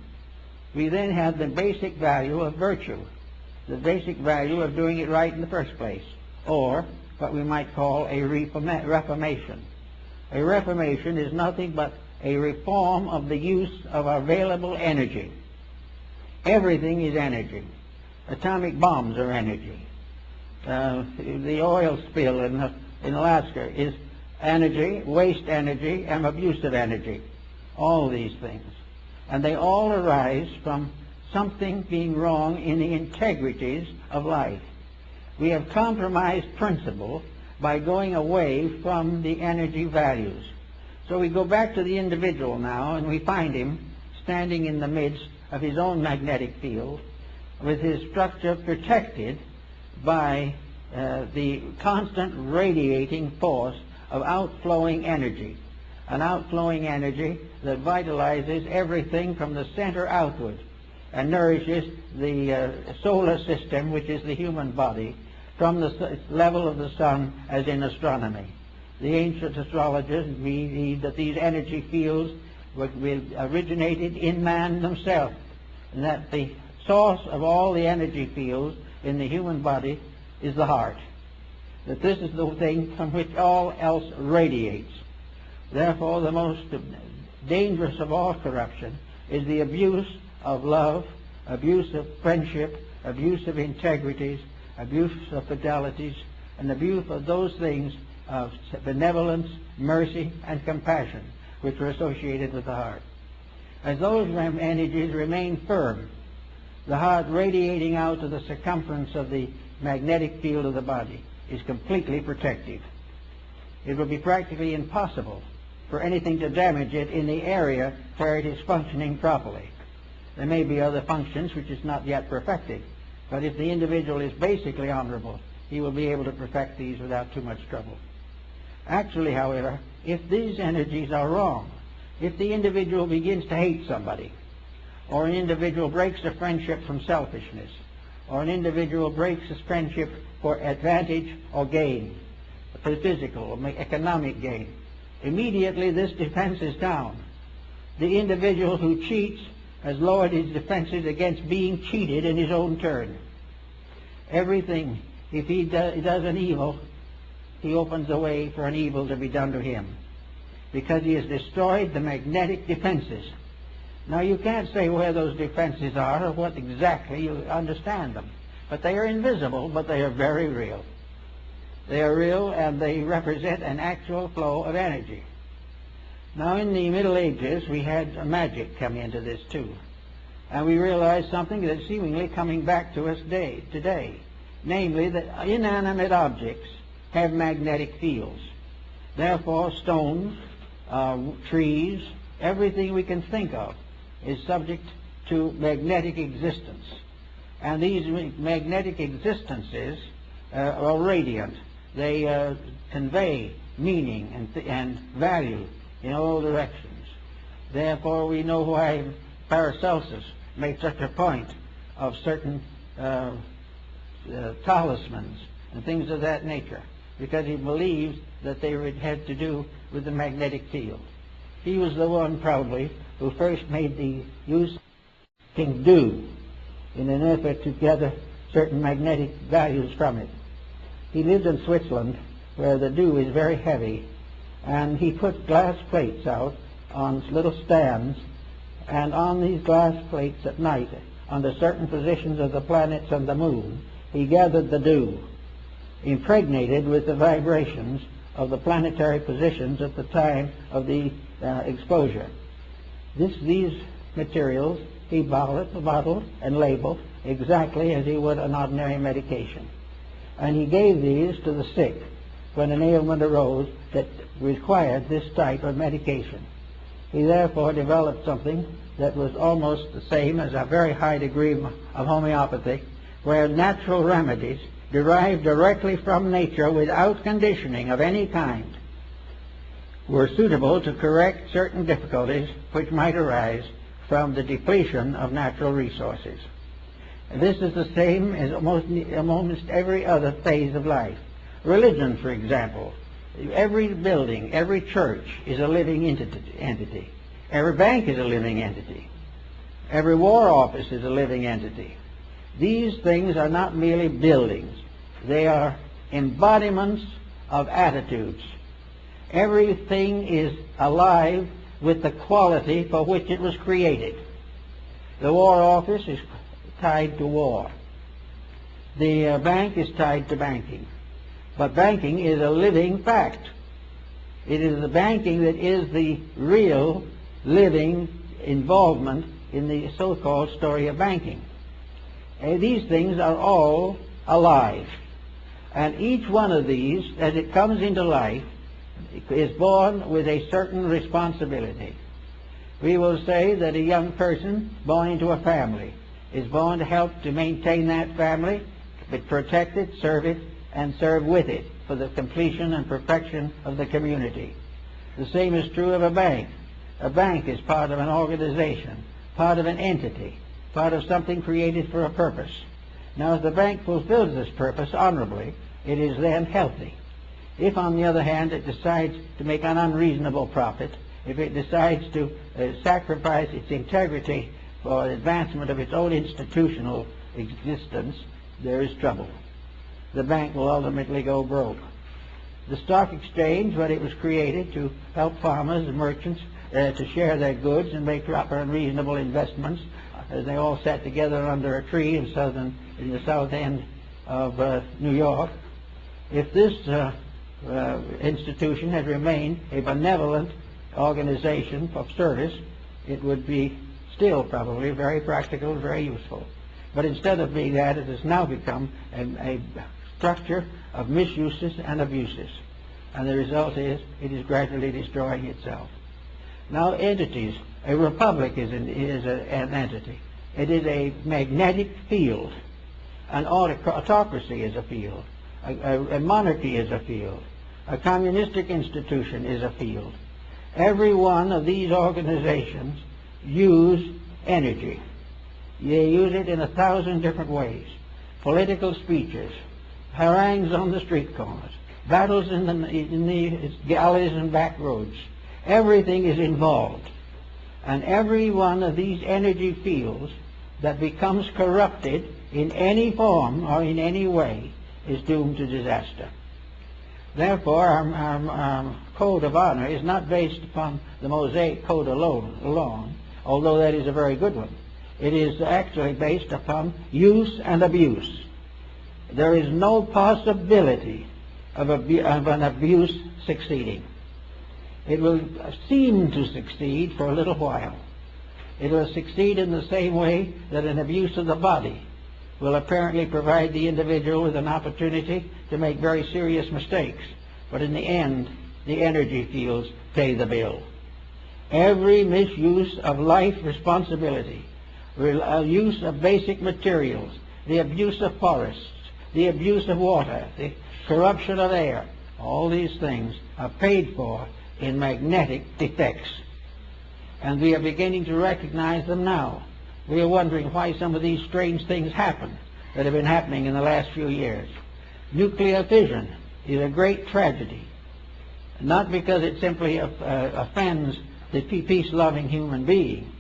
we then have the basic value of virtue, the basic value of doing it right in the first place, or what we might call a reformation. A reformation is nothing but a reform of the use of available energy. Everything is energy. Atomic bombs are energy. The oil spill in Alaska is energy, waste energy, and abusive energy. All these things. And they all arise from something being wrong in the integrities of life. We have compromised principle by going away from the energy values. So we go back to the individual now, and we find him standing in the midst of his own magnetic field, with his structure protected by the constant radiating force of outflowing energy, an outflowing energy that vitalizes everything from the center outward and nourishes the solar system, which is the human body, from the level of the sun, as in astronomy. The ancient astrologers believed that these energy fields originated in man himself, and that the source of all the energy fields in the human body is the heart, that this is the thing from which all else radiates. Therefore, the most dangerous of all corruption is the abuse of love, abuse of friendship, abuse of integrities, abuse of fidelities, and abuse of those things of benevolence, mercy, and compassion which are associated with the heart. As those energies remain firm, the heart radiating out to the circumference of the magnetic field of the body is completely protective. It would be practically impossible for anything to damage it in the area where it is functioning properly. There may be other functions which is not yet perfected, but if the individual is basically honorable, he will be able to perfect these without too much trouble. Actually, however, if these energies are wrong, if the individual begins to hate somebody, or an individual breaks a friendship from selfishness, or an individual breaks his friendship for advantage or gain, for physical or economic gain, immediately this defense is down. The individual who cheats has lowered his defenses against being cheated in his own turn. Everything, if he does an evil, he opens the way for an evil to be done to him, because he has destroyed the magnetic defenses. Now, you can't say where those defenses are or what exactly you understand them, but they are invisible, but they are very real. They are real, and they represent an actual flow of energy. Now, in the Middle Ages, we had magic come into this too, and we realized something that's seemingly coming back to us today, namely that inanimate objects have magnetic fields. Therefore, stones, trees, everything we can think of is subject to magnetic existence. And these magnetic existences are radiant. They convey meaning and value in all directions. Therefore, we know why Paracelsus made such a point of certain talismans and things of that nature, because he believed that they had to do with the magnetic field. He was the one, probably, who first made the use of dew in an effort to gather certain magnetic values from it. He lived in Switzerland, where the dew is very heavy, and he put glass plates out on little stands, and on these glass plates at night, under certain positions of the planets and the moon, he gathered the dew, impregnated with the vibrations of the planetary positions at the time of the exposure. These materials he bottled and labeled exactly as he would an ordinary medication. And he gave these to the sick when an ailment arose that required this type of medication. He therefore developed something that was almost the same as a very high degree of homeopathy, where natural remedies derived directly from nature without conditioning of any kind were suitable to correct certain difficulties which might arise from the depletion of natural resources. This is the same as almost every other phase of life. Religion, for example. Every building, every church is a living entity. Every bank is a living entity. Every war office is a living entity. These things are not merely buildings. They are embodiments of attitudes. Everything is alive with the quality for which it was created. The war office is tied to war. The bank is tied to banking. But banking is a living fact. It is the banking that is the real living involvement in the so-called story of banking. These things are all alive. And each one of these, as it comes into life, is born with a certain responsibility. We will say that a young person born into a family is born to help to maintain that family, protect it, serve it, and serve with it for the completion and perfection of the community. The same is true of a bank. A bank is part of an organization, part of an entity, part of something created for a purpose. Now, if the bank fulfills this purpose honorably, it is then healthy. If, on the other hand, it decides to make an unreasonable profit, if it decides to sacrifice its integrity for the advancement of its own institutional existence, there is trouble. The bank will ultimately go broke. The stock exchange, when it was created to help farmers and merchants to share their goods and make proper and reasonable investments, as they all sat together under a tree in the south end of New York, if this institution had remained a benevolent organization of service, it would be still probably very practical and very useful. But instead of being that, it has now become a structure of misuses and abuses. And the result is it is gradually destroying itself. Now, entities. A republic is an entity. It is a magnetic field. An autocracy is a field. A monarchy is a field. A communistic institution is a field. Every one of these organizations use energy. They use it in 1,000 different ways. Political speeches, harangues on the street corners, battles in the galleys and back roads. Everything is involved. And every one of these energy fields that becomes corrupted in any form or in any way is doomed to disaster. Therefore, our code of honor is not based upon the Mosaic Code alone, although that is a very good one. It is actually based upon use and abuse. There is no possibility of an abuse succeeding. It will seem to succeed for a little while. It will succeed in the same way that an abuse of the body will apparently provide the individual with an opportunity to make very serious mistakes. But in the end, the energy fields pay the bill. Every misuse of life responsibility, use of basic materials, the abuse of forests, the abuse of water, the corruption of air, all these things are paid for in magnetic defects. And we are beginning to recognize them now. We are wondering why some of these strange things happen that have been happening in the last few years. Nuclear fission is a great tragedy, not because it simply offends the peace-loving human being,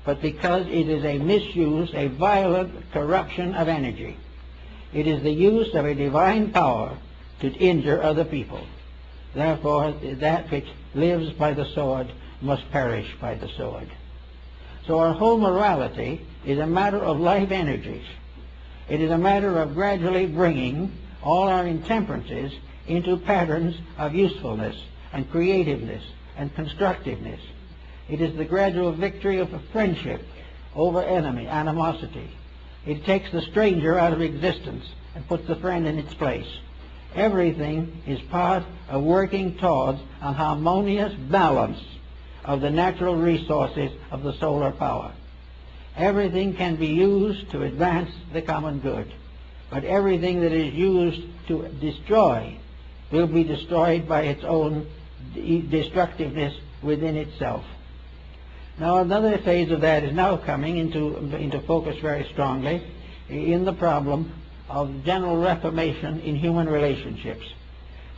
but because it is a misuse, a violent corruption of energy. It is the use of a divine power to injure other people. Therefore, that which lives by the sword must perish by the sword. So our whole morality is a matter of life energies. It is a matter of gradually bringing all our intemperances into patterns of usefulness and creativeness and constructiveness. It is the gradual victory of friendship over animosity. It takes the stranger out of existence and puts the friend in its place. Everything is part of working towards a harmonious balance of the natural resources of the solar power. Everything can be used to advance the common good, but everything that is used to destroy will be destroyed by its own destructiveness within itself. Now another phase of that is now coming into focus very strongly in the problem of general reformation in human relationships.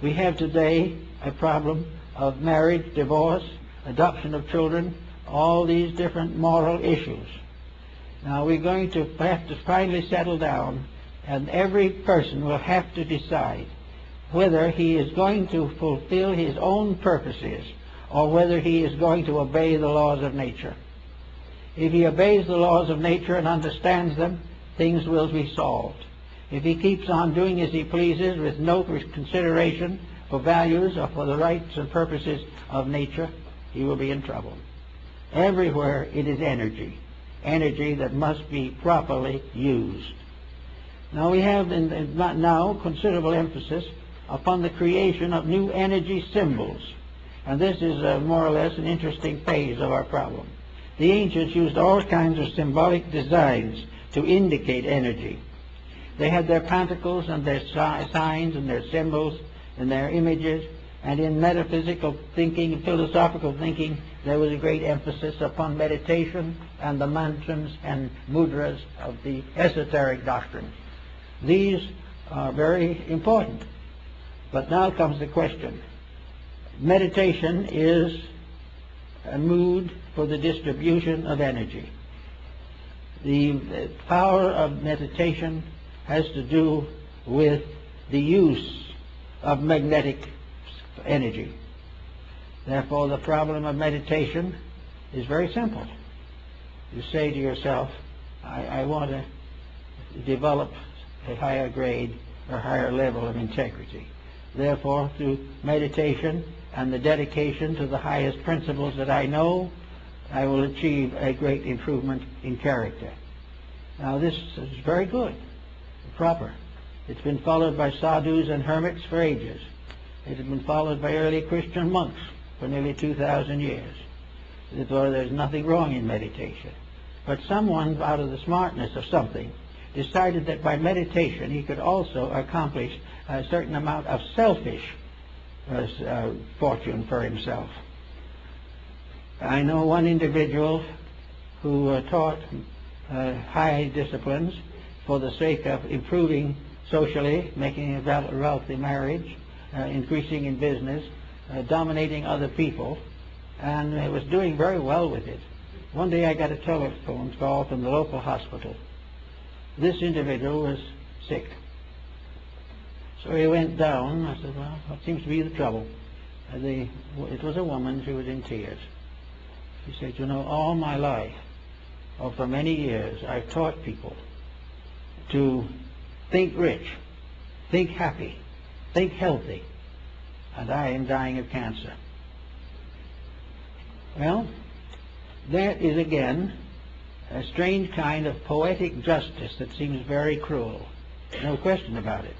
We have today a problem of marriage, divorce, adoption of children, all these different moral issues. Now we're going to have to finally settle down, and every person will have to decide whether he is going to fulfill his own purposes or whether he is going to obey the laws of nature. If he obeys the laws of nature and understands them, things will be solved. If he keeps on doing as he pleases with no consideration for values or for the rights and purposes of nature, he will be in trouble. Everywhere it is energy that must be properly used. Now we have now considerable emphasis upon the creation of new energy symbols, and this is more or less an interesting phase of our problem. The ancients used all kinds of symbolic designs to indicate energy. They had their pentacles and their signs and their symbols and their images, and in metaphysical thinking and philosophical thinking there was a great emphasis upon meditation and the mantras and mudras of the esoteric doctrine. These are very important. But now comes the question. Meditation is a mood for the distribution of energy. The power of meditation has to do with the use of magnetic energy. Therefore, the problem of meditation is very simple. You say to yourself, I want to develop a higher grade or higher level of integrity. Therefore, through meditation and the dedication to the highest principles that I know, I will achieve a great improvement in character. Now, this is very good, proper. It's been followed by sadhus and hermits for ages. It has been followed by early Christian monks for nearly 2,000 years. Therefore, there's nothing wrong in meditation. But someone, out of the smartness of something, decided that by meditation he could also accomplish a certain amount of selfish fortune for himself. I know one individual who taught high disciplines for the sake of improving socially, making a wealthy marriage, increasing in business, dominating other people, and was doing very well with it. One day I got a telephone call from the local hospital. This individual was sick. So he went down. I said, well, what seems to be the trouble? It was a woman. She was in tears. She said, you know, all my life, or for many years, I've taught people to think rich, think happy, think healthy, and I am dying of cancer. Well, that is again a strange kind of poetic justice that seems very cruel. No question about it.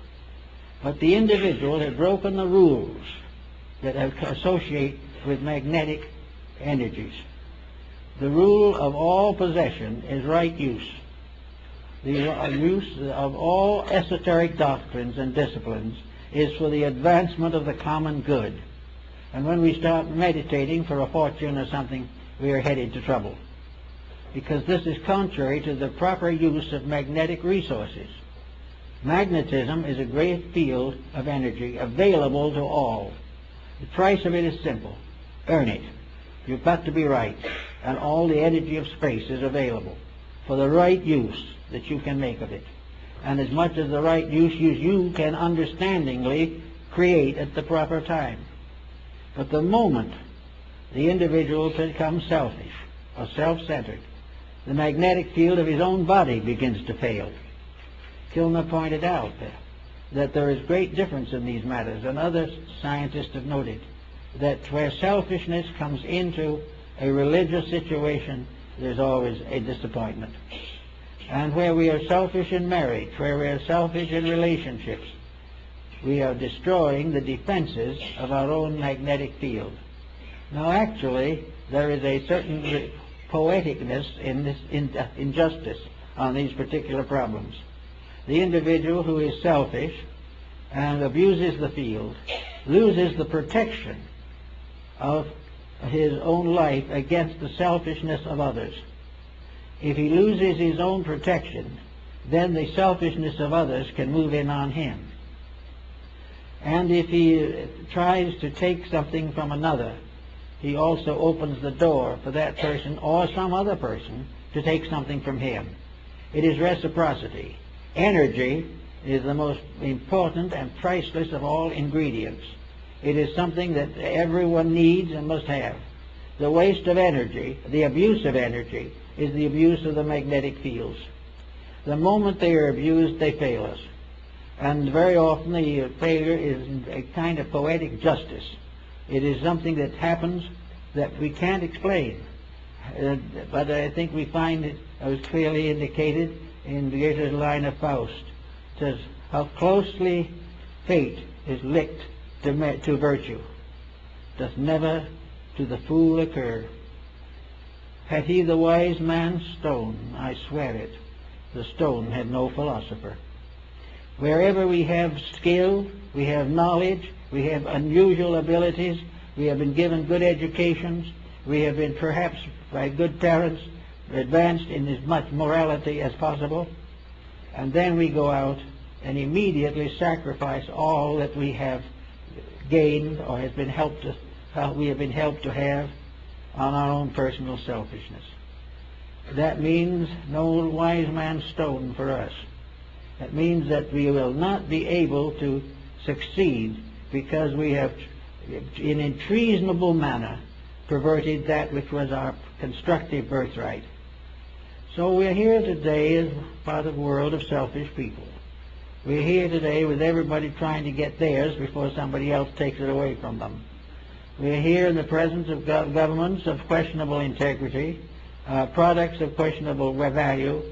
But the individual had broken the rules that associate with magnetic energies. The rule of all possession is right use. The use of all esoteric doctrines and disciplines is for the advancement of the common good. And when we start meditating for a fortune or something, we are headed to trouble. because this is contrary to the proper use of magnetic resources. Magnetism is a great field of energy available to all. The price of it is simple. Earn it. You've got to be right, and all the energy of space is available for the right use that you can make of it. And as much as the right use you can understandingly create at the proper time. But the moment the individual becomes selfish or self-centered, the magnetic field of his own body begins to fail. Kilner pointed out that there is great difference in these matters, and other scientists have noted that where selfishness comes into a religious situation, there's always a disappointment. And where we are selfish in marriage, where we are selfish in relationships, we are destroying the defenses of our own magnetic field. Now actually, there is a certain poeticness in this injustice on these particular problems. The individual who is selfish and abuses the field loses the protection of his own life against the selfishness of others. If he loses his own protection, then the selfishness of others can move in on him. And if he tries to take something from another, he also opens the door for that person or some other person to take something from him. It is reciprocity. Energy is the most important and priceless of all ingredients. It is something that everyone needs and must have. The waste of energy, the abuse of energy, is the abuse of the magnetic fields. The moment they are abused, they fail us. And very often the failure is a kind of poetic justice. It is something that happens that we can't explain. But I think we find it was clearly indicated in Goethe's line of Faust. It says, how closely fate is linked to virtue, doth never to the fool occur. Had he the wise man's stone, I swear it, the stone had no philosopher. Wherever we have skill, we have knowledge, we have unusual abilities, we have been given good educations, we have been perhaps by good parents advanced in as much morality as possible, and then we go out and immediately sacrifice all that we have gained or has been helped to, we have been helped to have on our own personal selfishness. That means no wise man's stone for us. That means that we will not be able to succeed because we have, in a treasonable manner, perverted that which was our constructive birthright. So we're here today as part of a world of selfish people. We're here today with everybody trying to get theirs before somebody else takes it away from them. We're here in the presence of governments of questionable integrity, products of questionable value,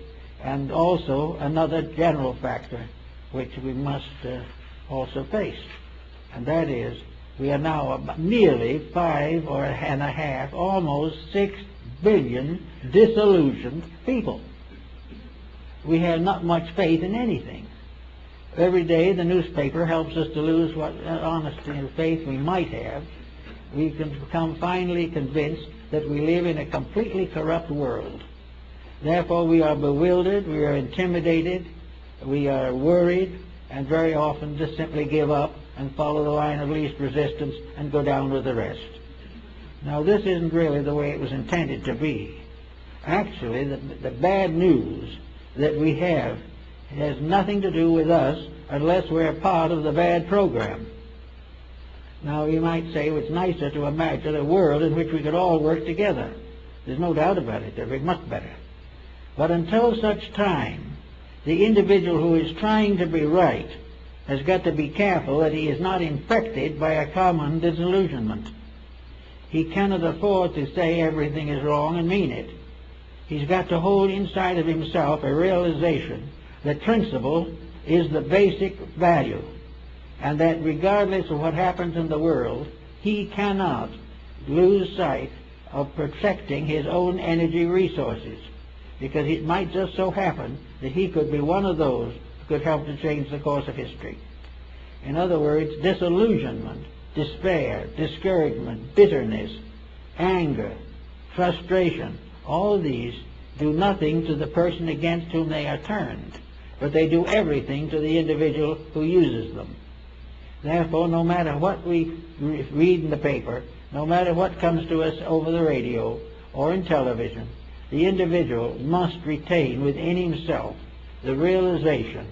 and also another general factor which we must also face. And that is, we are now nearly 5.5, almost 6 billion disillusioned people. We have not much faith in anything. Every day the newspaper helps us to lose what honesty and faith we might have. We can become finally convinced that we live in a completely corrupt world. Therefore we are bewildered, we are intimidated, we are worried, and very often just simply give up and follow the line of least resistance and go down with the rest. Now this isn't really the way it was intended to be. Actually, the bad news that we have has nothing to do with us unless we're part of the bad program. Now you might say, well, it's nicer to imagine a world in which we could all work together. There's no doubt about it. They're much better. But until such time, the individual who is trying to be right has got to be careful that he is not infected by a common disillusionment. He cannot afford to say everything is wrong and mean it. He's got to hold inside of himself a realization that principle is the basic value, and that regardless of what happens in the world, he cannot lose sight of protecting his own energy resources, because it might just so happen that he could be one of those who could help to change the course of history. In other words, disillusionment, despair, discouragement, bitterness, anger, frustration, all of these do nothing to the person against whom they are turned, but they do everything to the individual who uses them. Therefore, no matter what we read in the paper, no matter what comes to us over the radio or in television, the individual must retain within himself the realization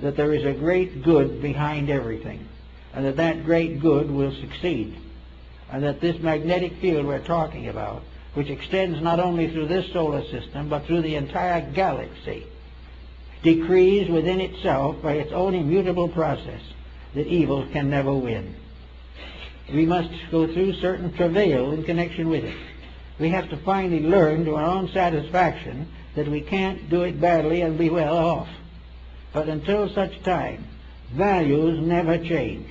that there is a great good behind everything, and that that great good will succeed, and that this magnetic field we're talking about, which extends not only through this solar system but through the entire galaxy, decrees within itself by its own immutable process that evil can never win. We must go through certain travail in connection with it. We have to finally learn to our own satisfaction that we can't do it badly and be well off. But until such time, values never change.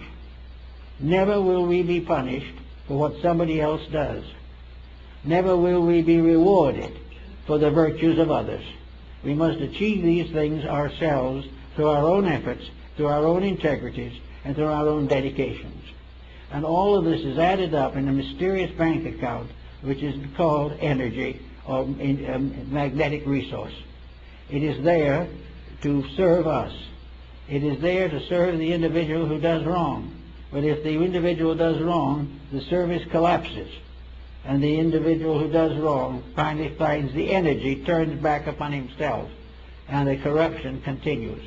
Never will we be punished for what somebody else does. Never will we be rewarded for the virtues of others. We must achieve these things ourselves through our own efforts, through our own integrities, and through our own dedications. And all of this is added up in a mysterious bank account which is called energy or magnetic resource. It is there to serve us. It is there to serve the individual who does wrong. But if the individual does wrong, the service collapses, and the individual who does wrong finally finds the energy turns back upon himself, and the corruption continues.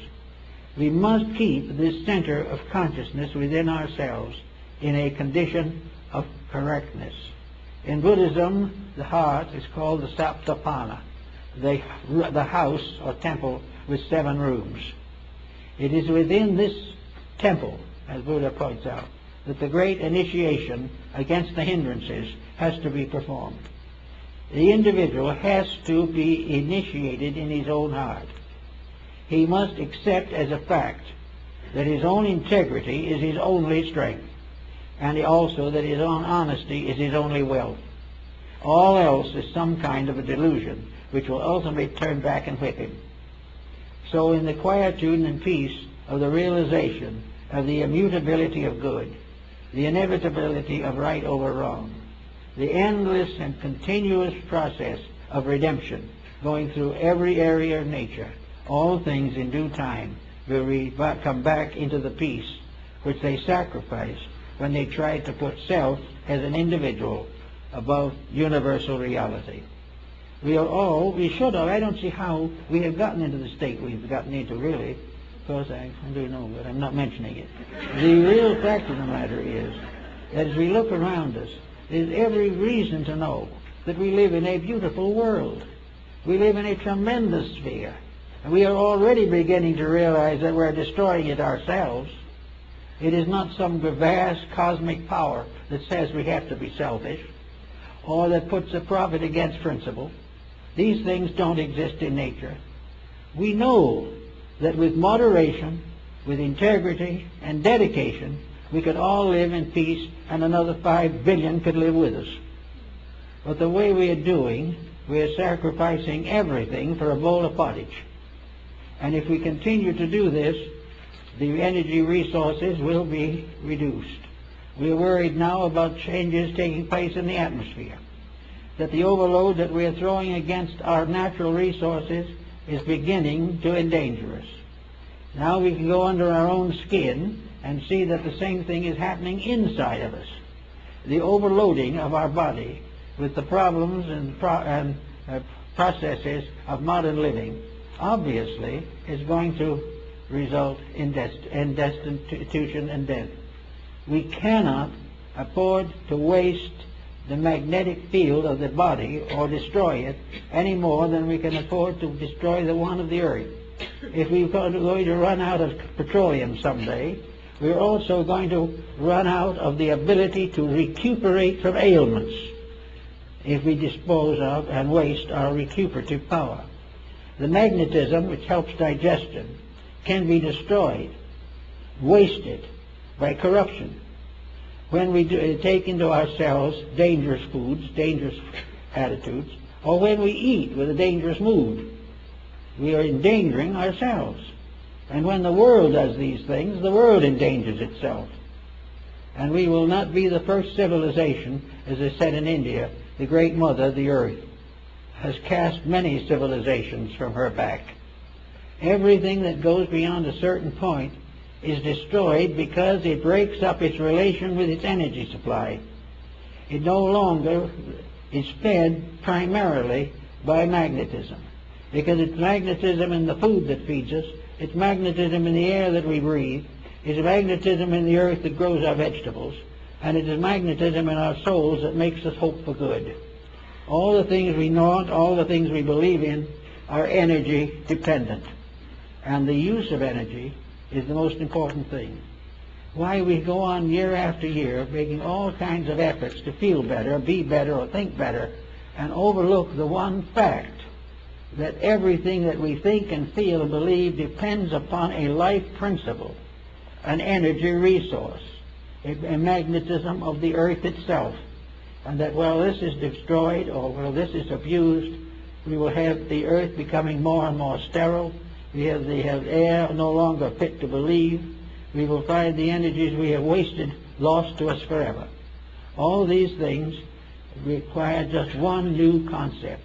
We must keep this center of consciousness within ourselves in a condition of correctness. In Buddhism, the heart is called the Saptapana, the house or temple with 7 rooms. It is within this temple, as Buddha points out, that the great initiation against the hindrances has to be performed. The individual has to be initiated in his own heart. He must accept as a fact that his own integrity is his only strength, and also that his own honesty is his only wealth. All else is some kind of a delusion which will ultimately turn back and whip him. So in the quietude and peace of the realization of the immutability of good, the inevitability of right over wrong, the endless and continuous process of redemption going through every area of nature, all things in due time will come back into the peace which they sacrificed when they tried to put self as an individual above universal reality. We should have, I don't see how we have gotten into the state we've gotten into, really. Of course, I do know, but I'm not mentioning it. The real fact of the matter is that as we look around us, there's every reason to know that we live in a beautiful world. We live in a tremendous sphere. And we are already beginning to realize that we're destroying it ourselves. It is not some vast cosmic power that says we have to be selfish or that puts a profit against principle. These things don't exist in nature. We know that with moderation, with integrity and dedication, we could all live in peace and another 5 billion could live with us. But the way we are doing, we are sacrificing everything for a bowl of pottage. And if we continue to do this, the energy resources will be reduced. We are worried now about changes taking place in the atmosphere, that the overload that we are throwing against our natural resources is beginning to endanger us. Now we can go under our own skin and see that the same thing is happening inside of us. The overloading of our body with the problems and processes of modern living obviously is going to result in destitution and death. We cannot afford to waste the magnetic field of the body or destroy it any more than we can afford to destroy the one of the earth. If we're going to run out of petroleum someday, we're also going to run out of the ability to recuperate from ailments if we dispose of and waste our recuperative power. The magnetism which helps digestion can be destroyed, wasted by corruption. When we take into ourselves dangerous foods, dangerous attitudes, or when we eat with a dangerous mood, we are endangering ourselves. And when the world does these things, the world endangers itself. And we will not be the first civilization, as I said in India, the great mother of the earth. has cast many civilizations from her back. Everything that goes beyond a certain point is destroyed because it breaks up its relation with its energy supply. It no longer is fed primarily by magnetism, because it's magnetism in the food that feeds us, it's magnetism in the air that we breathe, it's magnetism in the earth that grows our vegetables, and it is magnetism in our souls that makes us hope for good. All the things we want, all the things we believe in, are energy dependent. And the use of energy is the most important thing. Why we go on year after year making all kinds of efforts to feel better, be better, or think better, and overlook the one fact that everything that we think and feel and believe depends upon a life principle, an energy resource, a magnetism of the earth itself, and that while this is destroyed or while this is abused, we will have the earth becoming more and more sterile. We have air no longer fit to believe. We will find the energies we have wasted lost to us forever. All these things require just one new concept,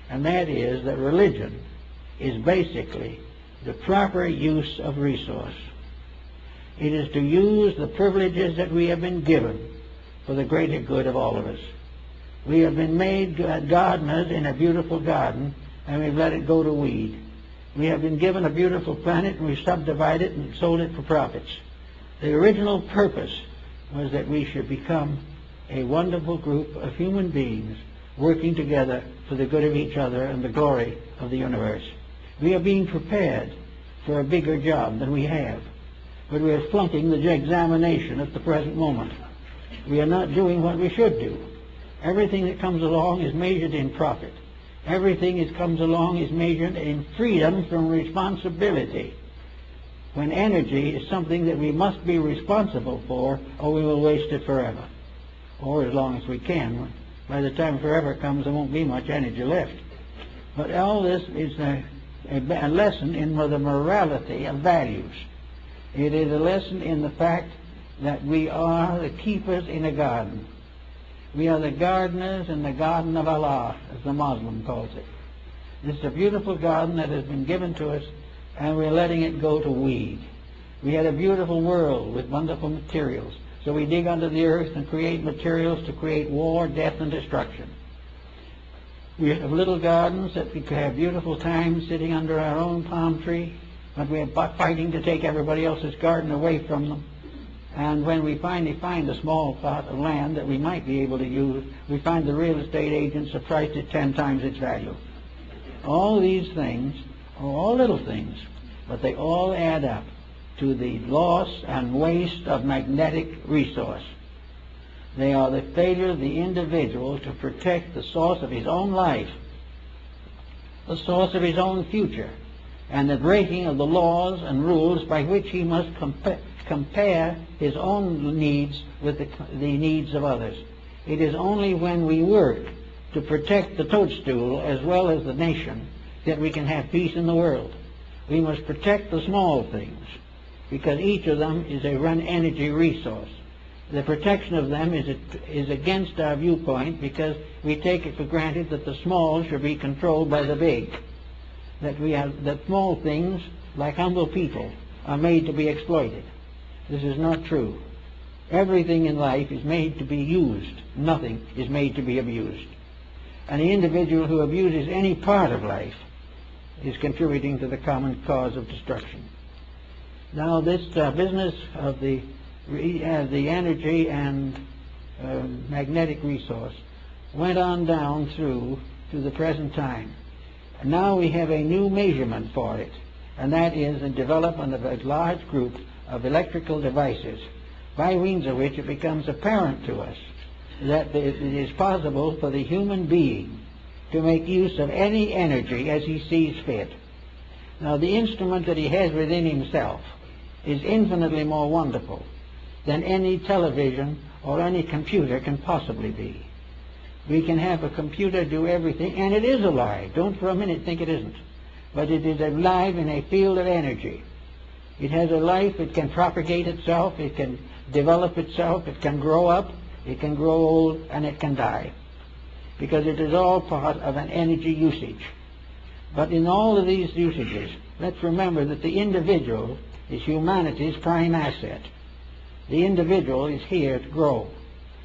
and that is that religion is basically the proper use of resource. It is to use the privileges that we have been given for the greater good of all of us. We have been made gardeners in a beautiful garden, and we've let it go to weed. We have been given a beautiful planet, and we've subdivided it and sold it for profits. The original purpose was that we should become a wonderful group of human beings working together for the good of each other and the glory of the universe. We are being prepared for a bigger job than we have, but we are flunking the examination at the present moment. We are not doing what we should do. Everything that comes along is measured in profit. Everything that comes along is measured in freedom from responsibility, when energy is something that we must be responsible for, or we will waste it forever, or as long as we can. By the time forever comes, there won't be much energy left. But all this is a lesson in the morality of values. It is a lesson in the fact that we are the keepers in a garden. We are the gardeners in the garden of Allah, as the Muslim calls it. This is a beautiful garden that has been given to us, and we're letting it go to weed. We had a beautiful world with wonderful materials, so we dig under the earth and create materials to create war, death, and destruction. We have little gardens that we could have beautiful times sitting under our own palm tree, but we are fighting to take everybody else's garden away from them. And when we finally find a small plot of land that we might be able to use, we find the real estate agents have priced it 10 times its value. All these things are all little things, but they all add up to the loss and waste of magnetic resource. They are the failure of the individual to protect the source of his own life, the source of his own future, and the breaking of the laws and rules by which he must compare his own needs with the needs of others. It is only when we work to protect the toadstool as well as the nation that we can have peace in the world. We must protect the small things, because each of them is a energy resource. The protection of them is against our viewpoint, because we take it for granted that the small should be controlled by the big. That small things, like humble people, are made to be exploited. This is not true. Everything in life is made to be used. Nothing is made to be abused. And the individual who abuses any part of life is contributing to the common cause of destruction. Now, this business of the energy and magnetic resource went on down through to the present time. And now we have a new measurement for it, and that is the development of a large group of electrical devices, by means of which it becomes apparent to us that it is possible for the human being to make use of any energy as he sees fit. Now, the instrument that he has within himself is infinitely more wonderful than any television or any computer can possibly be. We can have a computer do everything, and it is alive. Don't for a minute think it isn't. But it is alive in a field of energy. It has a life. It can propagate itself. It can develop itself. It can grow up. It can grow old, and it can die. because it is all part of an energy usage. But in all of these usages, let's remember that the individual is humanity's prime asset. The individual is here to grow.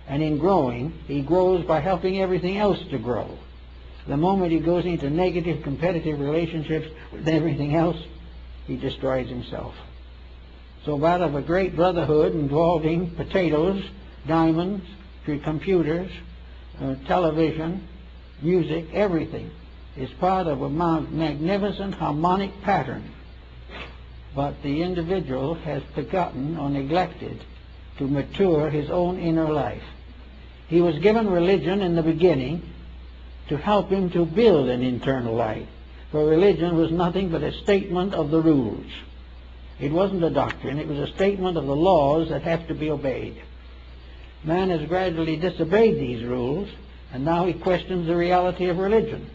And in growing, he grows by helping everything else to grow. The moment he goes into negative competitive relationships with everything else, he destroys himself. So out of a great brotherhood involving potatoes, diamonds, computers, television, music, everything is part of a magnificent harmonic pattern. But the individual has forgotten or neglected to mature his own inner life. He was given religion in the beginning to help him to build an internal life, for religion was nothing but a statement of the rules. It wasn't a doctrine, it was a statement of the laws that have to be obeyed. Man has gradually disobeyed these rules, and now he questions the reality of religion.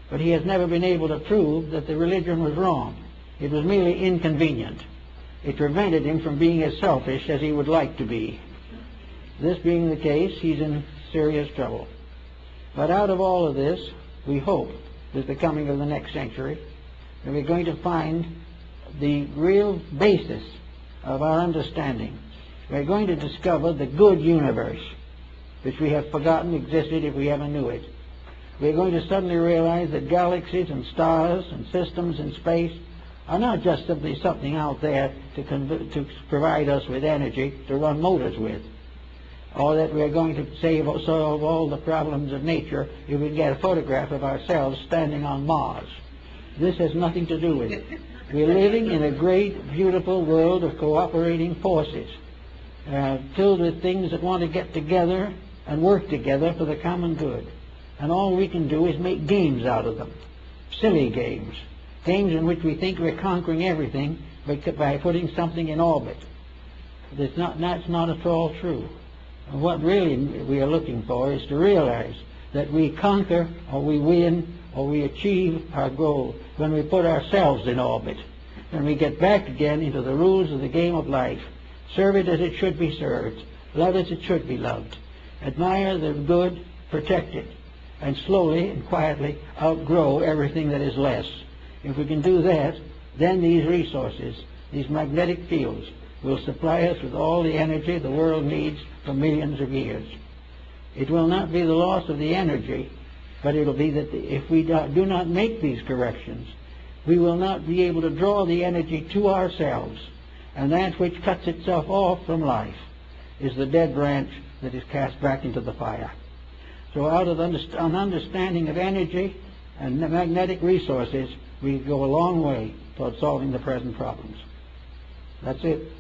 But he has never been able to prove that the religion was wrong. It was merely inconvenient. It prevented him from being as selfish as he would like to be. This being the case, he's in serious trouble. But out of all of this, we hope, with the coming of the next century, that we're going to find the real basis of our understanding. We're going to discover the good universe, which we have forgotten existed if we ever knew it. We're going to suddenly realize that galaxies and stars and systems in space are not just simply something out there to provide us with energy to run motors with, or that we're going to solve all the problems of nature if we get a photograph of ourselves standing on Mars. This has nothing to do with it. We're living in a great, beautiful world of cooperating forces, filled with things that want to get together and work together for the common good. And all we can do is make games out of them, silly games, games in which we think we're conquering everything by putting something in orbit. That's not at all true. And what really we are looking for is to realize that we conquer or we win or we achieve our goal when we put ourselves in orbit, when we get back again into the rules of the game of life, serve it as it should be served, love as it should be loved, admire the good, protect it, and slowly and quietly outgrow everything that is less. If we can do that, then these resources, these magnetic fields, will supply us with all the energy the world needs for millions of years. It will not be the loss of the energy, but it will be that if we do not make these corrections, we will not be able to draw the energy to ourselves, and that which cuts itself off from life is the dead branch that is cast back into the fire. So out of an understanding of energy and magnetic resources, we go a long way toward solving the present problems. That's it.